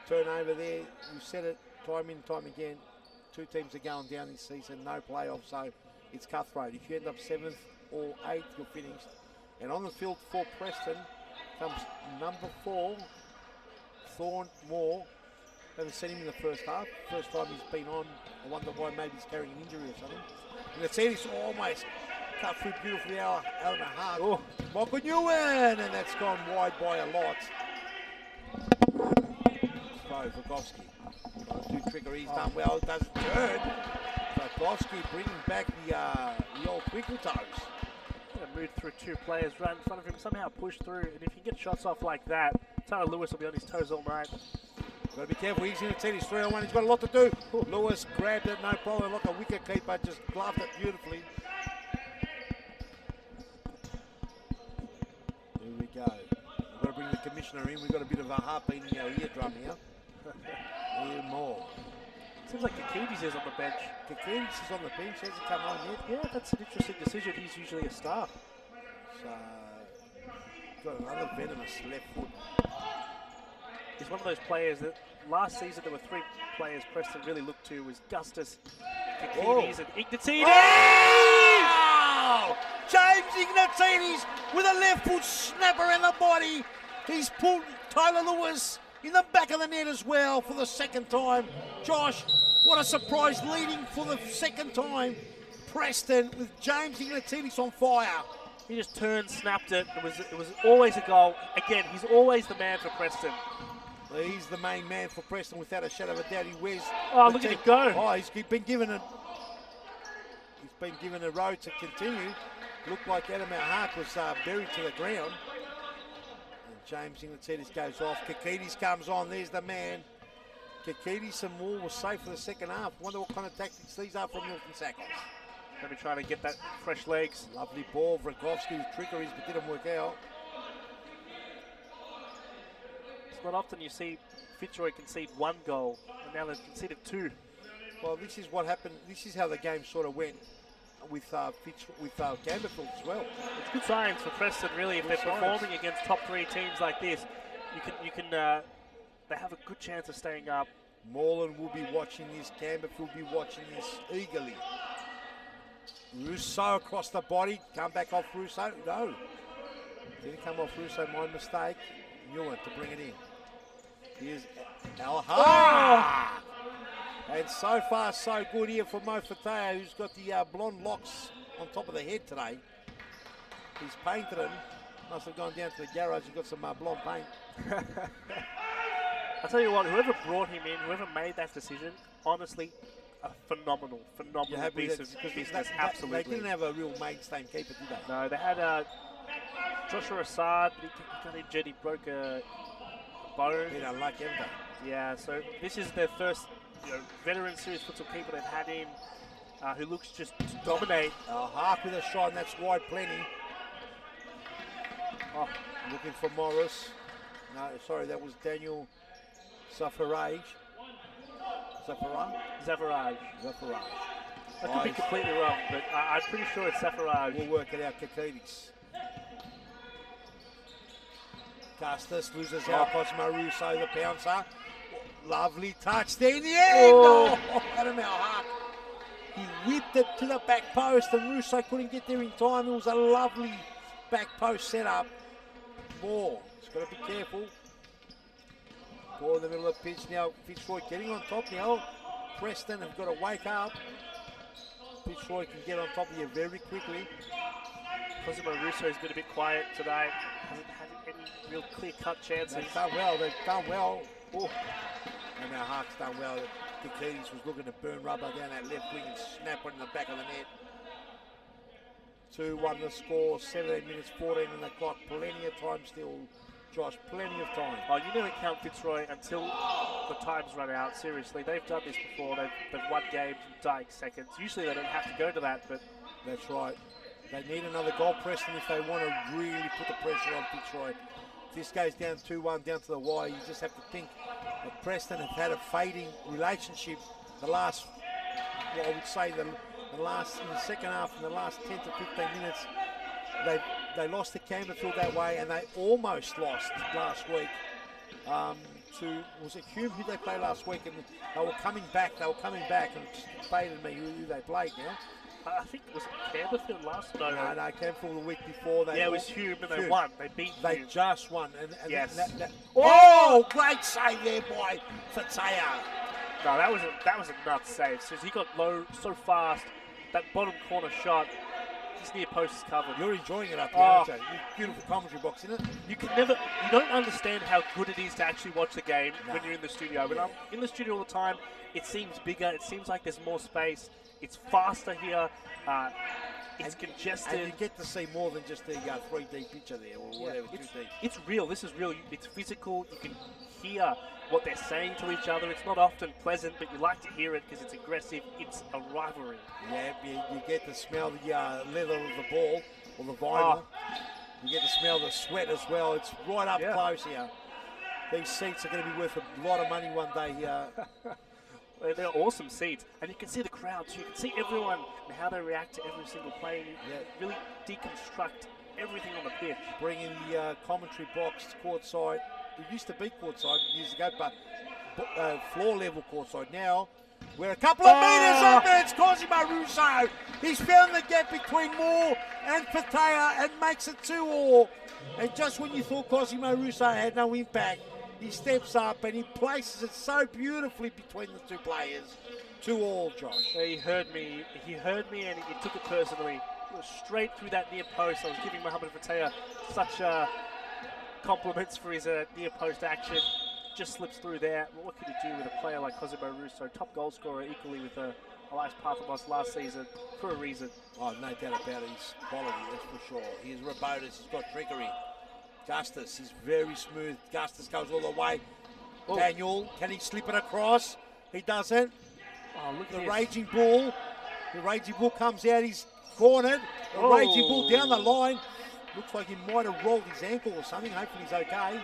Turnover there. You said it time in, time again. Two teams are going down this season. No playoffs, so it's cutthroat. If you end up 7th or 8th, you're finished. And on the field for Preston comes number 4, Thorne Moore. Haven't seen him in the first half. First time he's been on. I wonder why, maybe he's carrying an injury or something. And it's Edis almost cut through beautifully out of the heart. Oh, Michael Nguyen, and that's gone wide by a lot. So Vukovsky trying to do trickery. He's done well. Doesn't turn. Vukovsky bringing back the old twinkle toes. Moved through two players, right in front of him, somehow pushed through. And if you get shots off like that, Tyler Lewis will be on his toes all night. Got to be careful. He's in a 10. He's 3-on-1. He's got a lot to do. Lewis grabbed it, no problem. Like a wicket keeper, just gloved it beautifully. Here we go. We've got to bring the commissioner in. We've got a bit of a heartbeat in our eardrum here. Here more. Seems like Kakidis is on the bench. Kakidis is on the bench. Hasn't come on yet. Yeah, that's an interesting decision. He's usually a star. So, got another venomous left foot. He's one of those players that last season there were 3 players Preston really looked to was Gustus, Kakidis, and Ignatidis! Oh! James Ignatidis with a left foot snapper in the body. He's pulled Tyler Lewis in the back of the net as well for the second time. Josh, what a surprise, leading for the second time. Preston with James Ignatidis on fire. He just turned, snapped it. It was always a goal. Again, he's always the man for Preston. He's the main man for Preston without a shadow of a doubt. He wears. Oh, look at him go! Oh, he's been given a road to continue. Looked like Adam Al-Haq was buried to the ground. And James Ignatidis goes off. Kakidis comes on. There's the man. Kakidis and Moore was safe for the second half. Wonder what kind of tactics these are from Milton Sackles. Maybe trying to get that fresh legs. Lovely ball. Vragovsky with trickeries, but didn't work out. It's not often you see Fitzroy concede 1 goal, and now they've conceded 2. Well, this is what happened. This is how the game sort of went with Camberfield as well. It's good signs for Preston, really. If they're performing against top 3 teams like this, they have a good chance of staying up. Moreland will be watching this. Camberfield will be watching this eagerly. Russo across the body. Come back off Russo. No. Didn't come off Russo. My mistake. Knew it to bring it in. Here's Al-Haq. And so far, so good here for Mo Fateo, who's got the blonde locks on top of the head today. He's painted them. Must have gone down to the garage and got some blonde paint. I'll tell you what, whoever brought him in, whoever made that decision, honestly, a phenomenal piece of business, absolutely. They didn't have a real mainstay keeper, did they? No, they had Joshua Assad, but he got injured, he broke a bone. Been unlucky, haven't they? Yeah, so this is their first veteran serious futsal keeper they've had in, who looks just to dominate. Half with a shot, and that's wide plenty. Oh, looking for Morris. No, sorry, that was Daniel Zafaraj. Zafaraj. I could be completely wrong, but I'm pretty sure it's Zafaraj. We'll work it out, Kakidis. Custis loses out, Cosmo Russo, the bouncer. Lovely touch there in the end. Oh, Adam Hart. He whipped it to the back post and Russo couldn't get there in time. It was a lovely back post setup. Moore, he's got to be careful. Ball in the middle of the pitch now. Fitzroy getting on top now. Preston have got to wake up. Fitzroy can get on top of you very quickly. Cosimo Russo's been a bit quiet today. Hasn't had any real clear-cut chances. They've done well. They've done well. Oh. And now Hart's done well. Kakides was looking to burn rubber down that left wing and snap one in the back of the net. 2-1 the score. 17 minutes 14 on the clock. Plenty of time still. Josh, plenty of time. Oh, you never count Fitzroy until the time's run out. Seriously, they've done this before. They've won games in dying seconds. Usually they don't have to go to that, but... That's right. They need another goal, Preston, if they want to really put the pressure on Fitzroy. If this goes down 2-1, down to the wire, you just have to think that Preston have had a fading relationship the last, well, I would say in the second half, in the last 10 to 15 minutes, they lost to Campbellfield that way, and they almost lost last week to, was it Hume who they played last week? And they were coming back, and it just faded me who they played now. I think it was Campbellfield last night. No, Campbellfield the week before. It was Hume and they won. They beat They Hume. just won. And yes. Oh, great save there by Fataya. No, that was a nuts save. So he got low so fast. That bottom corner shot, his near post is covered. You're enjoying it up here, aren't you? Beautiful commentary box, isn't it? You don't understand how good it is to actually watch the game when you're in the studio. When I'm in the studio all the time, it seems bigger. It seems like there's more space. It's faster here. It's congested. And you get to see more than just the 3D picture there or whatever, 2D. It's real. This is real. It's physical. You can hear what they're saying to each other. It's not often pleasant, but you like to hear it because it's aggressive. It's a rivalry. Yeah, you get to smell the leather of the ball or the vinyl. You get to smell the sweat as well. It's right up close here. These seats are going to be worth a lot of money one day here. They're awesome seats, and you can see the crowd, so you can see everyone and how they react to every single play. You really deconstruct everything on the pitch. Bringing the commentary box courtside. It used to be courtside years ago, but floor level courtside. Now we're a couple of meters up there. It's Cosimo Russo. He's found the gap between Moore and Patea and makes it 2-2. And just when you thought Cosimo Russo had no impact, he steps up and he places it so beautifully between the two players. 2-2, Josh. He heard me and he took it personally. It was straight through that near post. I was giving Mohamed Patea such compliments for his near post action. Just slips through there. Well, what could you do with a player like Cosimo Russo? Top goal scorer equally with Elias Parthamos last season for a reason. Oh, no doubt about it. His quality, that's for sure. He's Rabotis. He's got trickery. Gustus is very smooth. Gustus goes all the way. Oh. Daniel, can he slip it across? He doesn't. Oh, look at the Raging Bull. The Raging Bull comes out. He's cornered. The Raging Bull down the line. Looks like he might have rolled his ankle or something. Hopefully he's okay.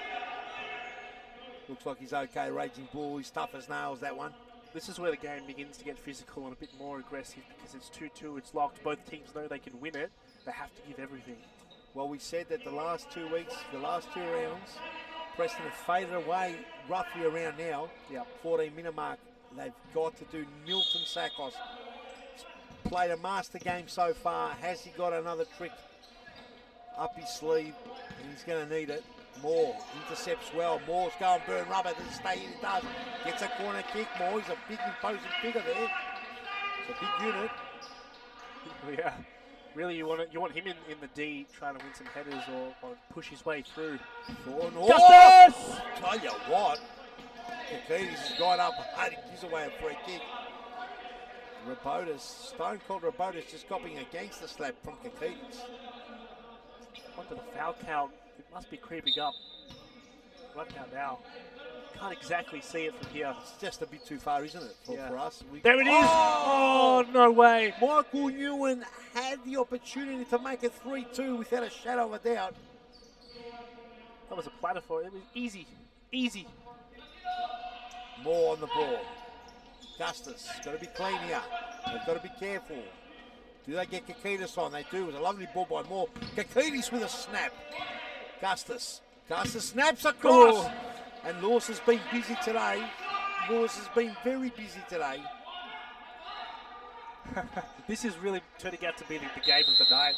Looks like he's okay. Raging Bull. He's tough as nails, that one. This is where the game begins to get physical and a bit more aggressive because it's 2-2. It's locked. Both teams know they can win it. They have to give everything. Well, we said that the last 2 weeks, the last 2 rounds, Preston have faded away roughly around now. 14-minute mark. They've got to do Milton Sakos. Played a master game so far. Has he got another trick up his sleeve? And he's going to need it. Moore intercepts well. Moore's going burn rubber. Doesn't stay in. It does. Gets a corner kick. Moore, he's a big imposing figure there. It's a big unit. Yeah. Really, you want him in the D trying to win some headers or push his way through. Justice! Tell you what, Kakides has gone up and gives away a free kick. Rabotis, Stone Cold Rabotis just copying a gangster slap from Kakides. Onto the foul count. It must be creeping up right about now. Can't exactly see it from here. It's just a bit too far, isn't it, for us? There it is! Oh, no way! Michael Ewan had the opportunity to make it 3-2 without a shadow of a doubt. That was a platter for it. It was easy. Easy. Moore on the ball. Gustus, got to be clean here. They've got to be careful. Do they get Kakides on? They do. It was a lovely ball by Moore. Kakides with a snap. Gustus snaps across. And Lewis has been busy today. Lewis has been very busy today. This is really turning out to be the game of the night.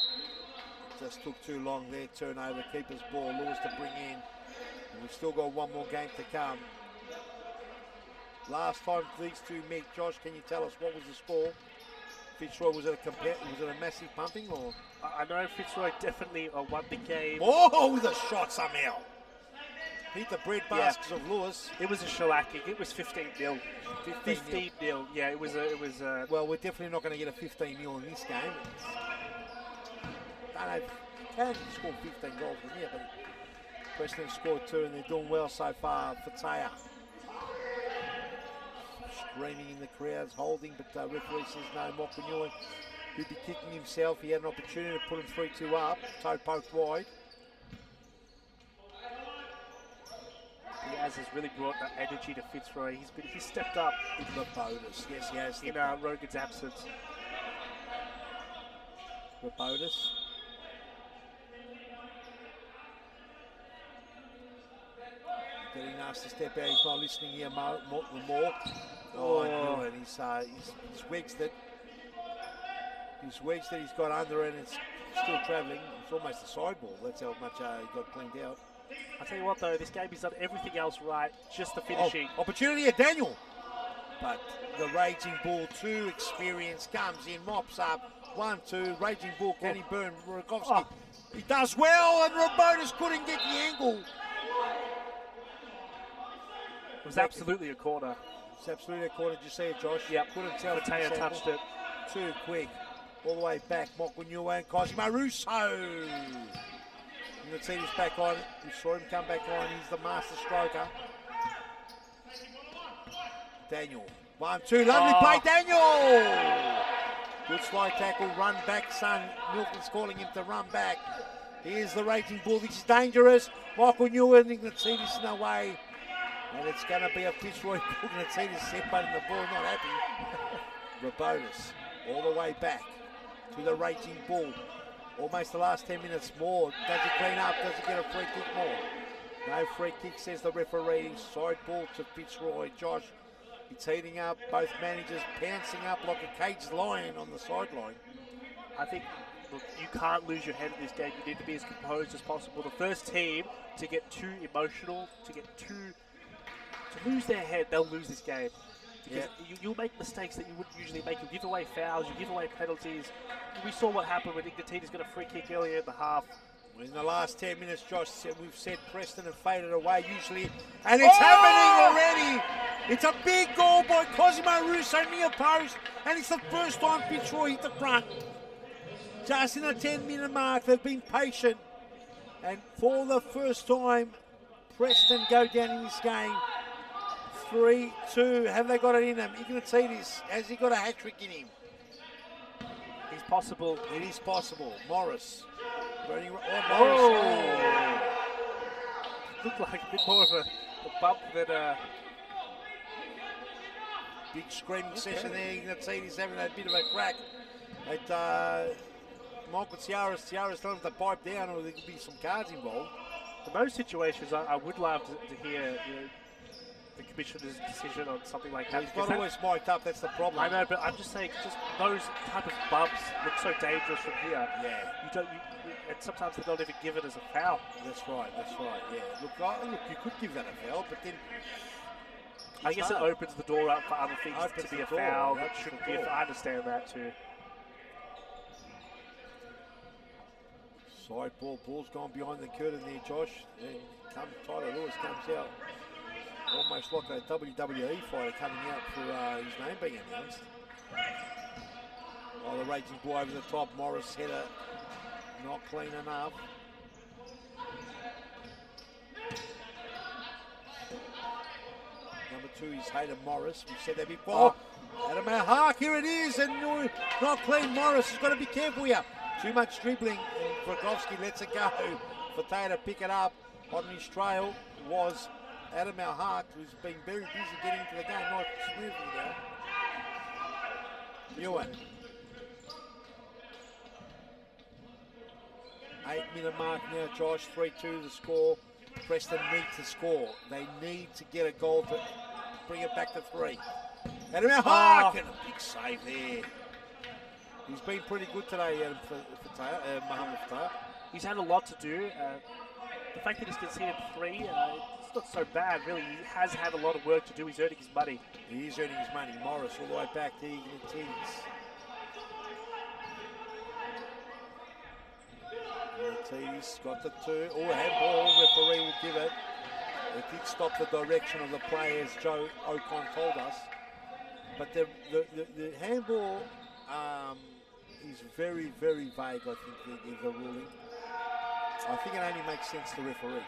Just took too long there. Turnover, keeper's ball. Lewis to bring in. And we've still got one more game to come. Last time these two met, Josh, can you tell us what was the score? Fitzroy, was it a massive pumping or? I know Fitzroy definitely won the game. Oh, with a shot somehow. Hit the bread baskets of Lewis. It was a shellacking. It was 15-0. 15-0. Yeah, it was a. Well, we're definitely not going to get a 15-0 in this game. I don't know. Can score 15 goals from here, but Preston have scored 2 and they're doing well so far for Taya. Screaming in the crowds, holding, but referee says no. Mokunui, who'd be kicking himself. He had an opportunity to put him 3-2 up. Toe poked wide. Diaz has really brought that energy to Fitzroy. He's stepped up in the bonus. Yes, he has. In Rogan's absence. Rabotis. Getting asked to step out. He's not listening here more. Oh, I knew it. He's wedged it. He's wedged it. He's got under it and it's still travelling. It's almost a side ball. That's how much he got cleaned out. I'll tell you what though, this game has done everything else right, just the finishing. Oh, opportunity at Daniel. But the Raging Bull 2 experience comes in, mops up. 1-2, Raging Bull, can he burn Rogovsky? Oh. He does well, and Rabotis couldn't get the angle. It was absolutely a corner. It's absolutely a corner. Did you see it, Josh? Yep. Couldn't tell. Mateo touched it. Too quick. All the way back. Mokunua and Cosimo Russo. You can see this back on. You saw him come back on. He's the master stroker. Daniel. 1-2. Lovely play, Daniel. Good slide tackle. Run back, son. Milton's calling him to run back. Here's the Raging Bull. This is dangerous. Mokunua and Ignatidis in the way. And it's going to be a Fitzroy ball. Ignatidis set but in the ball. Not happy. Rabotis. All the way back to the Raging Bull. Almost the last 10 minutes more. Does he clean up? Does he get a free kick more? No free kick, says the referee. Side ball to Fitzroy. Josh, it's heating up. Both managers pouncing up like a caged lion on the sideline. I think, look, you can't lose your head in this game. You need to be as composed as possible. The first team to get too emotional, to lose their head, they'll lose this game. Because you'll make mistakes that you wouldn't usually make. You give away fouls, you give away penalties. We saw what happened when Ignatidis got a free kick earlier in the half. In the last 10 minutes, Josh, we've said Preston have faded away usually, and it's happening already. It's a big goal by Cosimo Russo near post, and it's the first time Fitzroy hit the front. Just in the 10-minute mark, they've been patient, and for the first time, Preston go down in this game. 3-2. Have they got it in them? Ignatidis, has he got a hat-trick in him? It's possible. It is possible. Morris. Morris. Looked like a bit more of a bump than a... Big screaming session there. Ignatidis having a bit of a crack at Michael Ciara's telling him to pipe down or there could be some cards involved. In most situations, I would love to hear the commissioner's decision on something like that. He's not always mic'd up, that's the problem. I know, but I'm just saying, just those type of bumps look so dangerous from here. Yeah. And sometimes they don't even give it as a foul. That's right, yeah. Look, you could give that a foul, but then... I guess it opens the door up for other things to be a foul that shouldn't be. I understand that too. Side ball's gone behind the curtain there, Josh. And Tyler Lewis comes out. Almost like a WWE fighter coming out for his name being announced. Oh, the Raging Bull over the top. Morris header not clean enough. Number 2 is Hayden Morris. We've said that before. Adam Hark, here it is. And not clean. Morris has got to be careful here. Too much dribbling. And Rogovsky lets it go. Fateh to pick it up on his trail was Adam Hark, who's been very busy getting into the game. Not smoothly now. Ewan. 8-minute mark now, Josh. 3-2 the score. Preston need to score. They need to get a goal to bring it back to 3. Adam Hark, and a big save there. He's been pretty good today, Mohamed Fatah. He's had a lot to do. The fact that he's conceded 3, it's not so bad, really. He has had a lot of work to do. He's earning his money. He is earning his money. Morris all the way back to Ignatides. Ignatides got the 2. Oh, handball. Referee will give it. It did stop the direction of the play, as Joe Ocon told us. But the handball is very, very vague, I think, the ruling. I think it only makes sense to referees.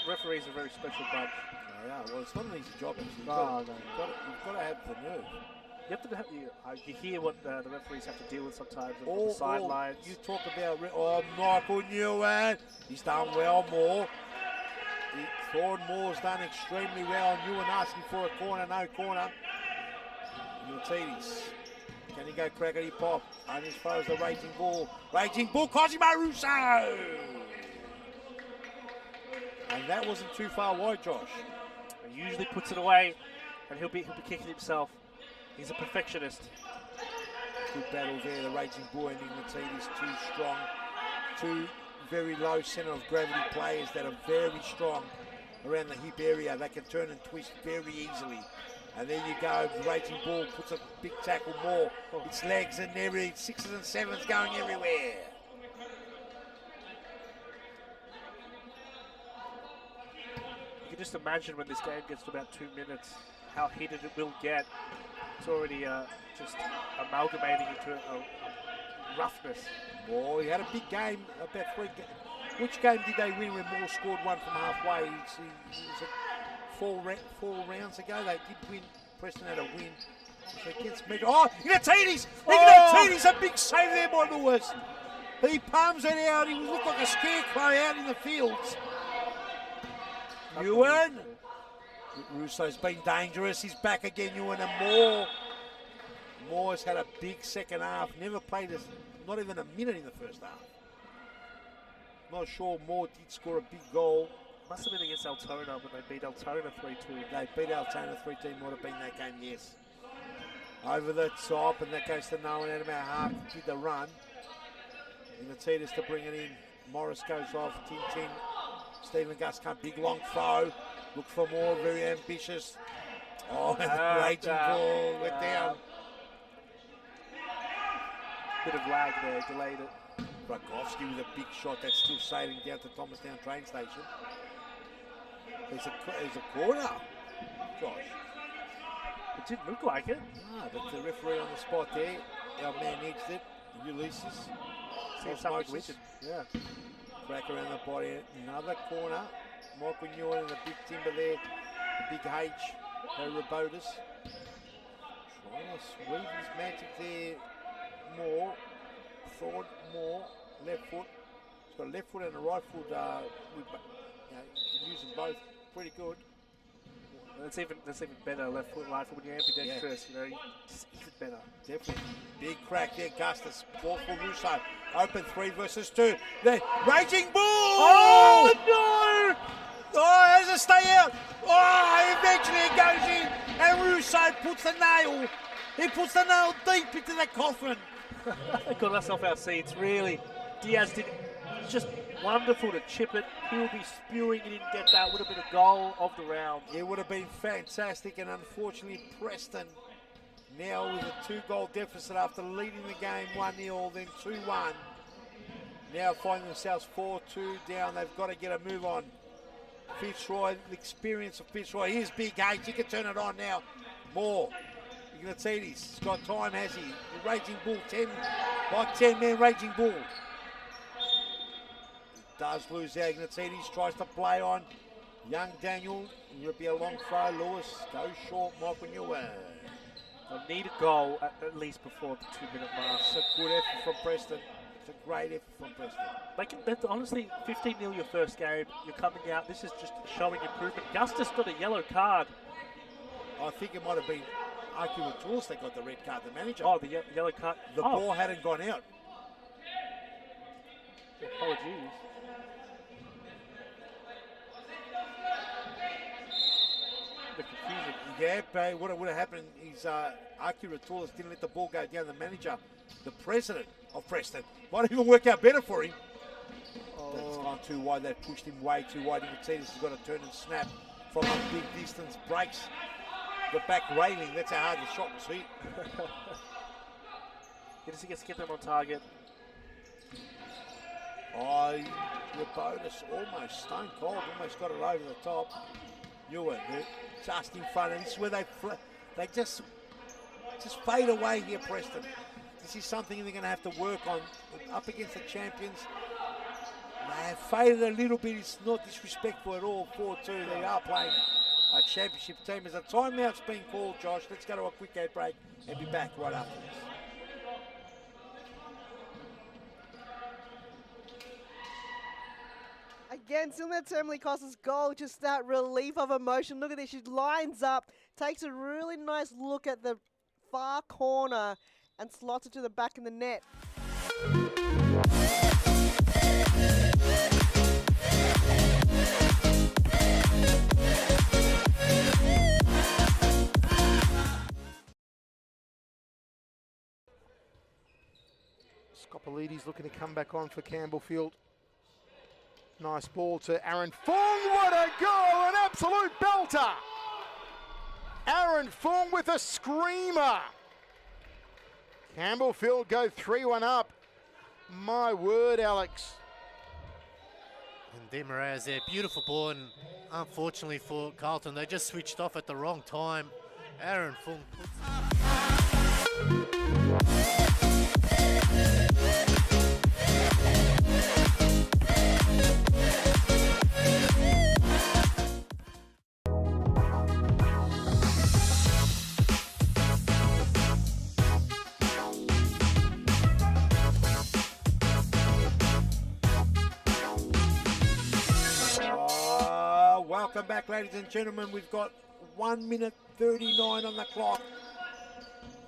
Referees are a very special bunch. Yeah, well, it's not an easy job, actually. No. You've got to have the nerve. You have to have, you hear what the referees have to deal with sometimes on the sidelines. You talk about, Michael Newan, he's done well, Moore. Thorn Moore's done extremely well. Newan asking for a corner, no corner. Ignatides. Can he go crackety pop? Only as far as the Raging Bull. Raging Bull, Cosimo Russo! And that wasn't too far wide, Josh. He usually puts it away, and he'll be kicking himself. He's a perfectionist. Good battle there. The Raging Bull and Ignatides, too strong. Two very low centre of gravity players that are very strong around the hip area. They can turn and twist very easily. And there you go, the Raging Bull puts a big tackle more. Its legs and everything, 6s and 7s going everywhere. You can just imagine when this game gets to about 2 minutes, how heated it will get. It's already just amalgamating into a roughness. Oh, he had a big game, about 3 games. Which game did they win when Moore scored one from halfway? It was 4 rounds ago. They did win. Preston had a win. So against Mega. Oh, Ignatides! Ignatides, a big save there by Lewis. He palms it out. He looked like a scarecrow out in the fields. Ewan. Russo's been dangerous. He's back again, Ewan, and Moore. Moore's had a big second half. Never played not even a minute in the first half. Not sure Moore did score a big goal. Must have been against Altona when they beat Altona 3-2. They beat Altona 3-2, might have been that game, yes. Over the top, and that goes to Nolan Adam Hark, did the run. Ignatides to bring it in. Morris goes off, Tin. Stephen Gus can't, big long throw. Look for more, very ambitious. Oh, and the Raging Bull went down. Bit of lag there, delayed it. Brakowski with a big shot that's still sailing down to Thomastown train station. There's a corner, Josh. It didn't look like it. No, but the referee on the spot there, our man needs it. Ulysses. Osmosis. Yeah. Crack around the body. Another corner. Michael Newan and the big timber there. The big H. Robotus. Trying to weave his magic there. More. Thorn, more. Left foot. He's got a left foot and a right foot. Use them both pretty good. That's even better. Left foot, right foot. When you're ambidextrous, it's even better. Definitely. Big crack there, Gustus. Ball for Russo. Open 3 versus 2. The Raging Bull! Oh, no! Oh, how does it stay out? Oh, eventually it goes in, and Russo puts the nail. He puts the nail deep into that coffin. They got ourselves our seats, really. Diaz did just wonderful to chip it. He will be spewing. He didn't get that. Would have been a goal of the round. It would have been fantastic, and unfortunately Preston now with a 2-goal deficit after leading the game 1-0, then 2-1. Now find themselves 4-2 down. They've got to get a move on. Fitzroy, the experience of Fitzroy. Here's Big H. He can turn it on now. More. Ignatides. He's got time, has he? The Raging Bull, 10, like 10-man Raging Bull. Does lose out. Ignatides tries to play on young Daniel. It would be a long throw. Lewis goes short. Michael Newan. They need a goal at least before the 2-minute mark. It's a good effort from Preston. It's a great effort from Preston. That's honestly 15-0 your first game. You're coming out. This is just showing improvement. Gustus got a yellow card. I think it might have been Aki Tools that got the red card, the manager. Oh, the yellow card. The ball hadn't gone out. Apologies. The Yeah, but what would have happened is Aki Ratulis didn't let the ball go down. The manager, the president of Preston, might even work out better for him. That's gone too wide. They pushed him way too wide. You can see this has got to turn and snap from a big distance. Breaks the back railing. That's how hard the shot was hit. He just gets to get them on target. Oh, the bonus almost stone cold. Almost got it over the top. You were just in front. And this is where they just fade away here, Preston. This is something they're going to have to work on up against the champions. They have faded a little bit. It's not disrespectful at all. 4-2. They are playing a championship team. As a timeout's been called, Josh. Let's go to a quick ad break and be back right after this. Again, Silma Termly Costa's goal, just that relief of emotion. Look at this, she lines up, takes a really nice look at the far corner and slots it to the back of the net. Scopolides looking to come back on for Campbellfield. Nice ball to Aaron Fong. What a goal! An absolute belter! Aaron Fong with a screamer. Campbellfield go 3-1 up. My word, Alex. And Demara's there, beautiful ball, and unfortunately for Carlton, they just switched off at the wrong time. Aaron Fong puts Welcome back, ladies and gentlemen. We've got 1 minute 39 on the clock.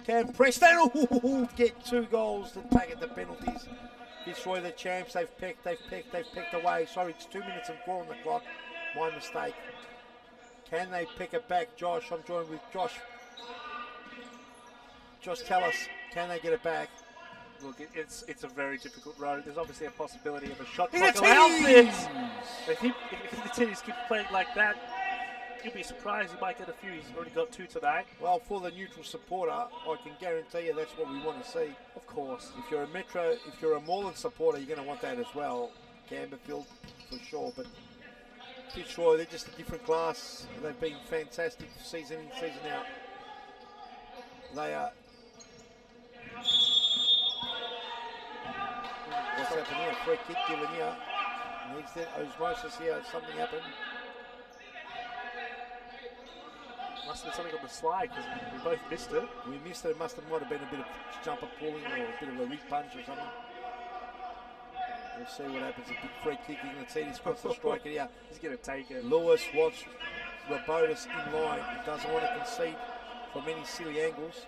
Can Preston get 2 goals to take it to penalties? Fitzroy the champs. They've pecked away. Sorry, it's 2 minutes and 4 on the clock. My mistake. Can they pick it back, Josh? I'm joined with Josh. Josh, tell us, can they get it back? Look, it's a very difficult road. There's obviously a possibility of a shot clock allows it. If the Titties keep playing like that, you'll be surprised he might get a few. He's already got 2 today. Well, for the neutral supporter, I can guarantee you that's what we want to see. Of course. If you're a Moreland supporter, you're going to want that as well. Campbellfield, for sure. But Fitzroy, they're just a different class. They've been fantastic season in, season out. They are. What's happening here? Free kick given here. Needs that osmosis here. Something happened. Must have been something on the slide because we both missed it. We missed it. It might have been a bit of jumper pulling or a bit of a rig punch or something. We'll see what happens. A big free kick. You can see this wants to strike it here. He's going to take it. Lewis wants Robotis in line. He doesn't want to concede from any silly angles.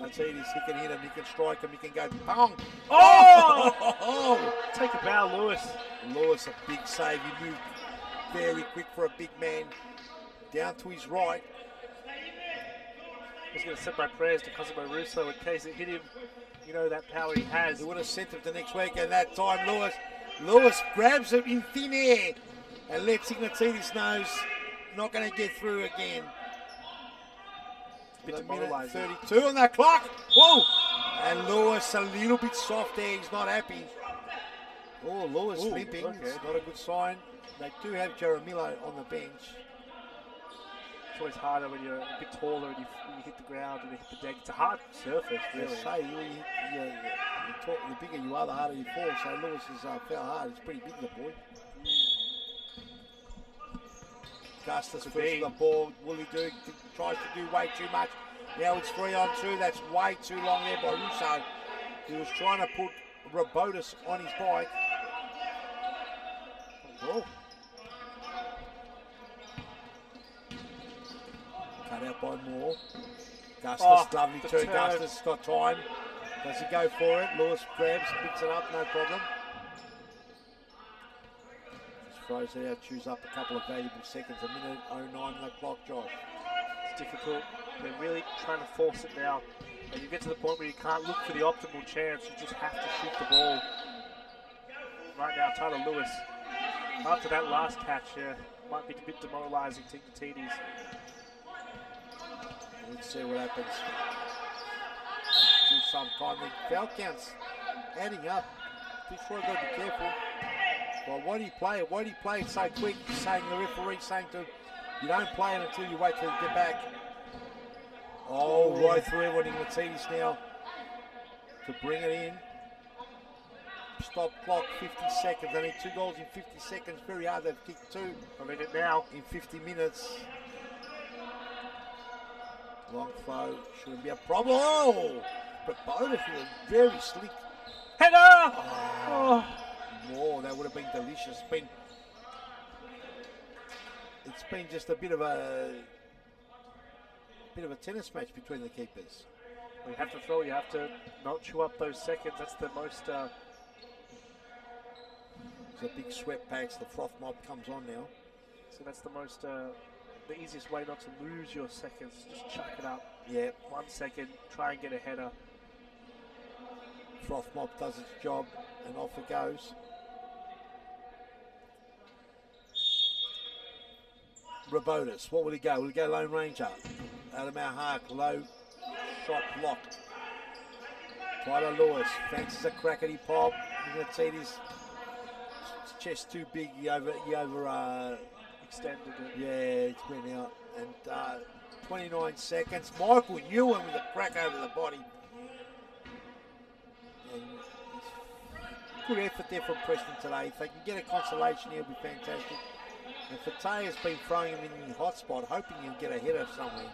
Let's see this. He can hit him. He can strike him. He can go bong. Oh! Take a bow, Lewis. Lewis, a big save. He moved very quick for a big man. Down to his right. I was going to send my prayers to Cosimo Russo in case it hit him. You know that power he has. He would have sent him to next week, and that time Lewis grabs him in thin air and lets Ignatidis know not going to get through again. Bit demoralising. 32 on that clock. Whoa! And Lewis a little bit soft there. He's not happy. Oh, Lewis limping. Okay. It's not a good sign. They do have Jaramillo on the bench. It's always harder when you're a bit taller and you hit the ground and you hit the deck. It's a hard surface, really. The bigger you are, the harder you fall. So Lewis is fell hard. He's pretty big, the boy. Custis first the ball. Will he do? Tries to do way too much. Now it's 3-on-2. That's way too long there by Russo. He was trying to put Robotis on his bike. Oh. Cut out by Moore. Gustis, lovely turn. Gustis got time. Does he go for it? Lewis grabs, picks it up, no problem. throws it out, chews up a couple of valuable seconds. A minute 09 on the clock, Josh. It's difficult. They're really trying to force it now. And you get to the point where you can't look for the optimal chance. You just have to shoot the ball. Right now, Tyler Lewis, after that last catch, might be a bit demoralising to the TDs. Let's see what happens. Do some time. The foul counts adding up. Fitzroy got to be careful. Well, why do you play it? Why do you play it so quick? Saying the referee saying to him, you don't play it until you wait till you get back. Oh, right through everyone in the TDs now to bring it in. Stop clock, 50 seconds. They need 2 goals in 50 seconds. Very hard. They've kicked 2. I mean it now in 50 minutes. Long throw shouldn't be a problem. Oh, but Bonus was very slick. Header! Oh. More. That would have been delicious. It's been just a bit of a tennis match between the keepers. You have to throw. You have to not chew up those seconds. That's the most. There's a big sweat patch. The froth mob comes on now. So that's the most. The easiest way not to lose your seconds. Just chuck it up. Yeah. 1 second. Try and get a header. Froth mob does its job, and off it goes. Robotis, what will he go? Will he go Lone Ranger? Adam Hark, low shot blocked. Tyler Lewis fancies a crackety pop. You're going to see his chest too big. He over extended it. Yeah, it's went out. And 29 seconds. Michael Ewan with a crack over the body. And good effort there from Preston today. If they can get a consolation, he'll be fantastic. And Fataya's been throwing him in the hot spot, hoping he'll get a header somewhere.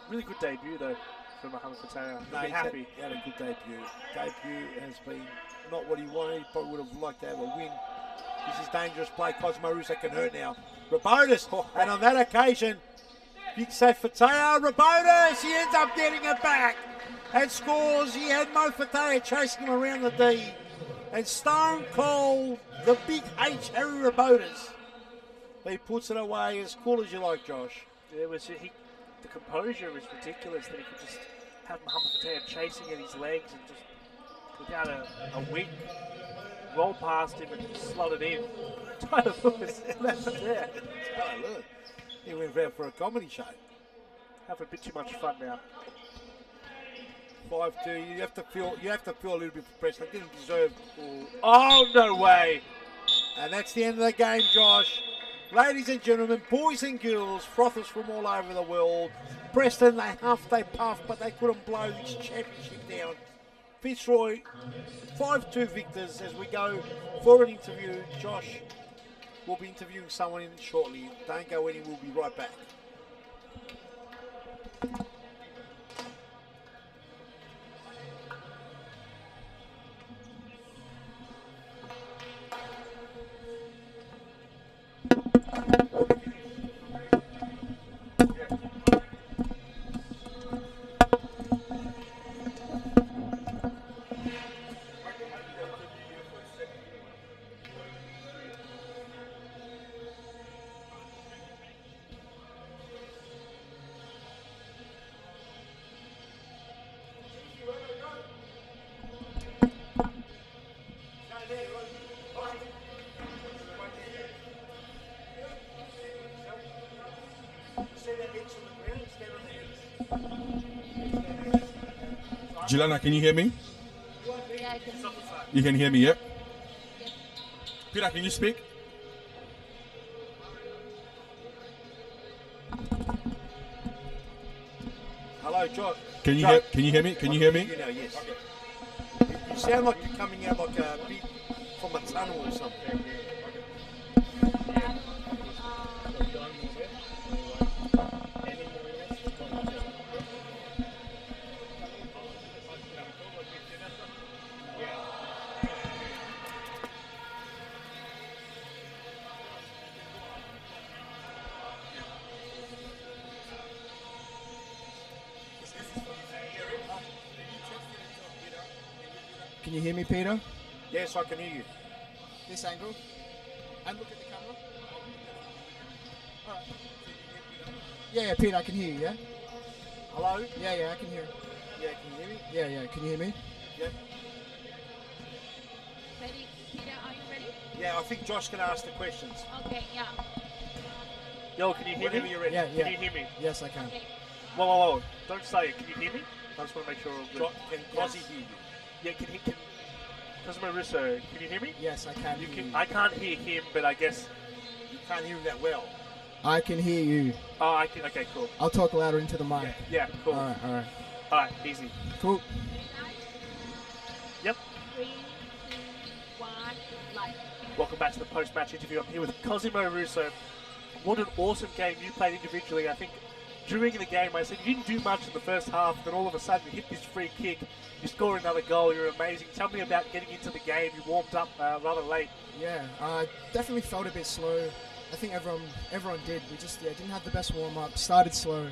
Really good debut though for Mohamed Fataya. No, be happy. He had a good debut. Debut has been not what he wanted. He probably would have liked to have a win. This is dangerous play. Cosmo Russo can hurt now. Robotis, and on that occasion, big save Fataya. Robotis, he ends up getting it back and scores. He had Mo Fataya chasing him around the D. And Stone Cold, the big H, Harry Robotis. He puts it away as cool as you like, Josh. It was the composure is ridiculous that he could just have Mohamed Fataya chasing at his legs and just without a wink, roll past him and slot it in. Tyler Lewis left it there. Tyler Lewis. He went out for a comedy show. Having a bit too much fun now. 5-2. You have to feel a little bit for Preston. They didn't deserve. Oh no way! And that's the end of the game, Josh. Ladies and gentlemen, boys and girls, frothers from all over the world. Preston, they huffed, they puffed, but they couldn't blow this championship down. Fitzroy, 5-2 victors as we go for an interview. Josh will be interviewing someone in shortly. Don't go anywhere, we'll be right back. Jelena, can you hear me? Yeah, I can. You can hear me, yep? Peter, can you speak? Hello, Josh. Can you hear me? Can you hear me? You know, yes. You sound like you're coming out like a bit from a tunnel or something. Can you hear me, Peter? Yes, I can hear you. This angle? And look at the camera. All right. Yeah, Pete, I can hear you, yeah? Hello? Yeah, I can hear. Yeah, can you hear me? Yeah, can you hear me? Yeah. Ready? Peter, are you ready? Yeah, I think Josh can ask the questions. Okay, yeah. Yo, can you hear Whenever me? you're ready. Yeah. Can you hear me? Yes, I can. Okay. Whoa. Don't say it. Can you hear me? I just want to make sure we're all good. Can Cosy hear you? Yeah, can Cosimo Russo, can you hear me? Yes, I can hear you. I can't hear him, but I guess... You can't hear him that well. I can hear you. Oh, I can. Okay, cool. I'll talk louder into the mic. Yeah, cool. All right. Alright, easy. Cool. Yep. 3, 2, 1, live. Welcome back to the post-match interview. I'm here with Cosimo Russo. What an awesome game you played individually. I think during the game I said you didn't do much in the first half, then all of a sudden you hit this free kick, you score another goal, you're amazing. Tell me about getting into the game. You warmed up rather late. Yeah, definitely felt a bit slow. I think everyone did. We just didn't have the best warm-up, started slow.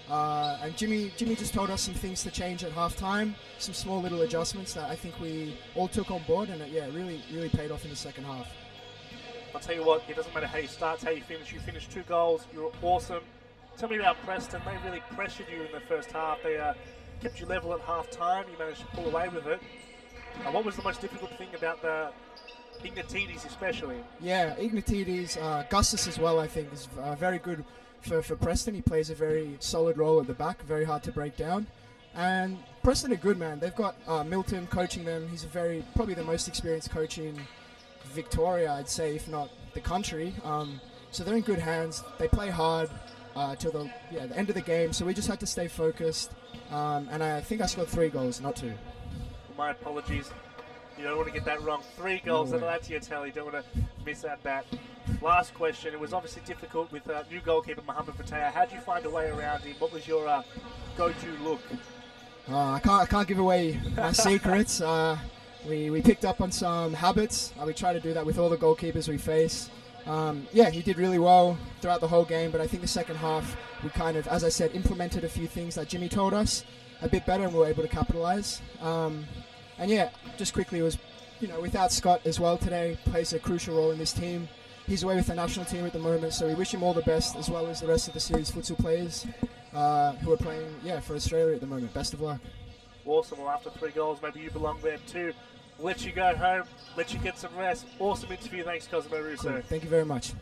And Jimmy just told us some things to change at half-time, some small little adjustments that I think we all took on board, and it really paid off in the second half. I'll tell you what, it doesn't matter how you start, it's how you finish. You finished 2 goals, you were awesome. Tell me about Preston. They really pressured you in the first half. They kept you level at half-time. You managed to pull away with it. What was the most difficult thing about the Ignatides especially? Yeah, Ignatides, Gustus as well, I think, is very good for Preston. He plays a very solid role at the back, very hard to break down. And Preston are good, man. They've got Milton coaching them. He's probably the most experienced coach in Victoria, I'd say, if not the country. So they're in good hands. They play hard till the end of the game. So we just had to stay focused. And I think I scored 3 goals, not 2. My apologies. You don't want to get that wrong. 3 goals, No and that's your tally. You don't want to miss that bat. Last question. It was obviously difficult with new goalkeeper Mohamed Fateh. How did you find a way around him? What was your go-to look? I can't give away my secrets. We picked up on some habits. We try to do that with all the goalkeepers we face. He did really well throughout the whole game, but I think the second half we kind of, as I said, implemented a few things that Jimmy told us a bit better, and we were able to capitalise. Just quickly, it was, without Scott as well today, plays a crucial role in this team. He's away with the national team at the moment, so we wish him all the best, as well as the rest of the series futsal players who are playing, for Australia at the moment. Best of luck. Awesome. Well, after 3 goals, maybe you belong there too. We'll let you go home, let you get some rest. Awesome interview. Thanks, Cosimo Russo. Cool. Thank you very much.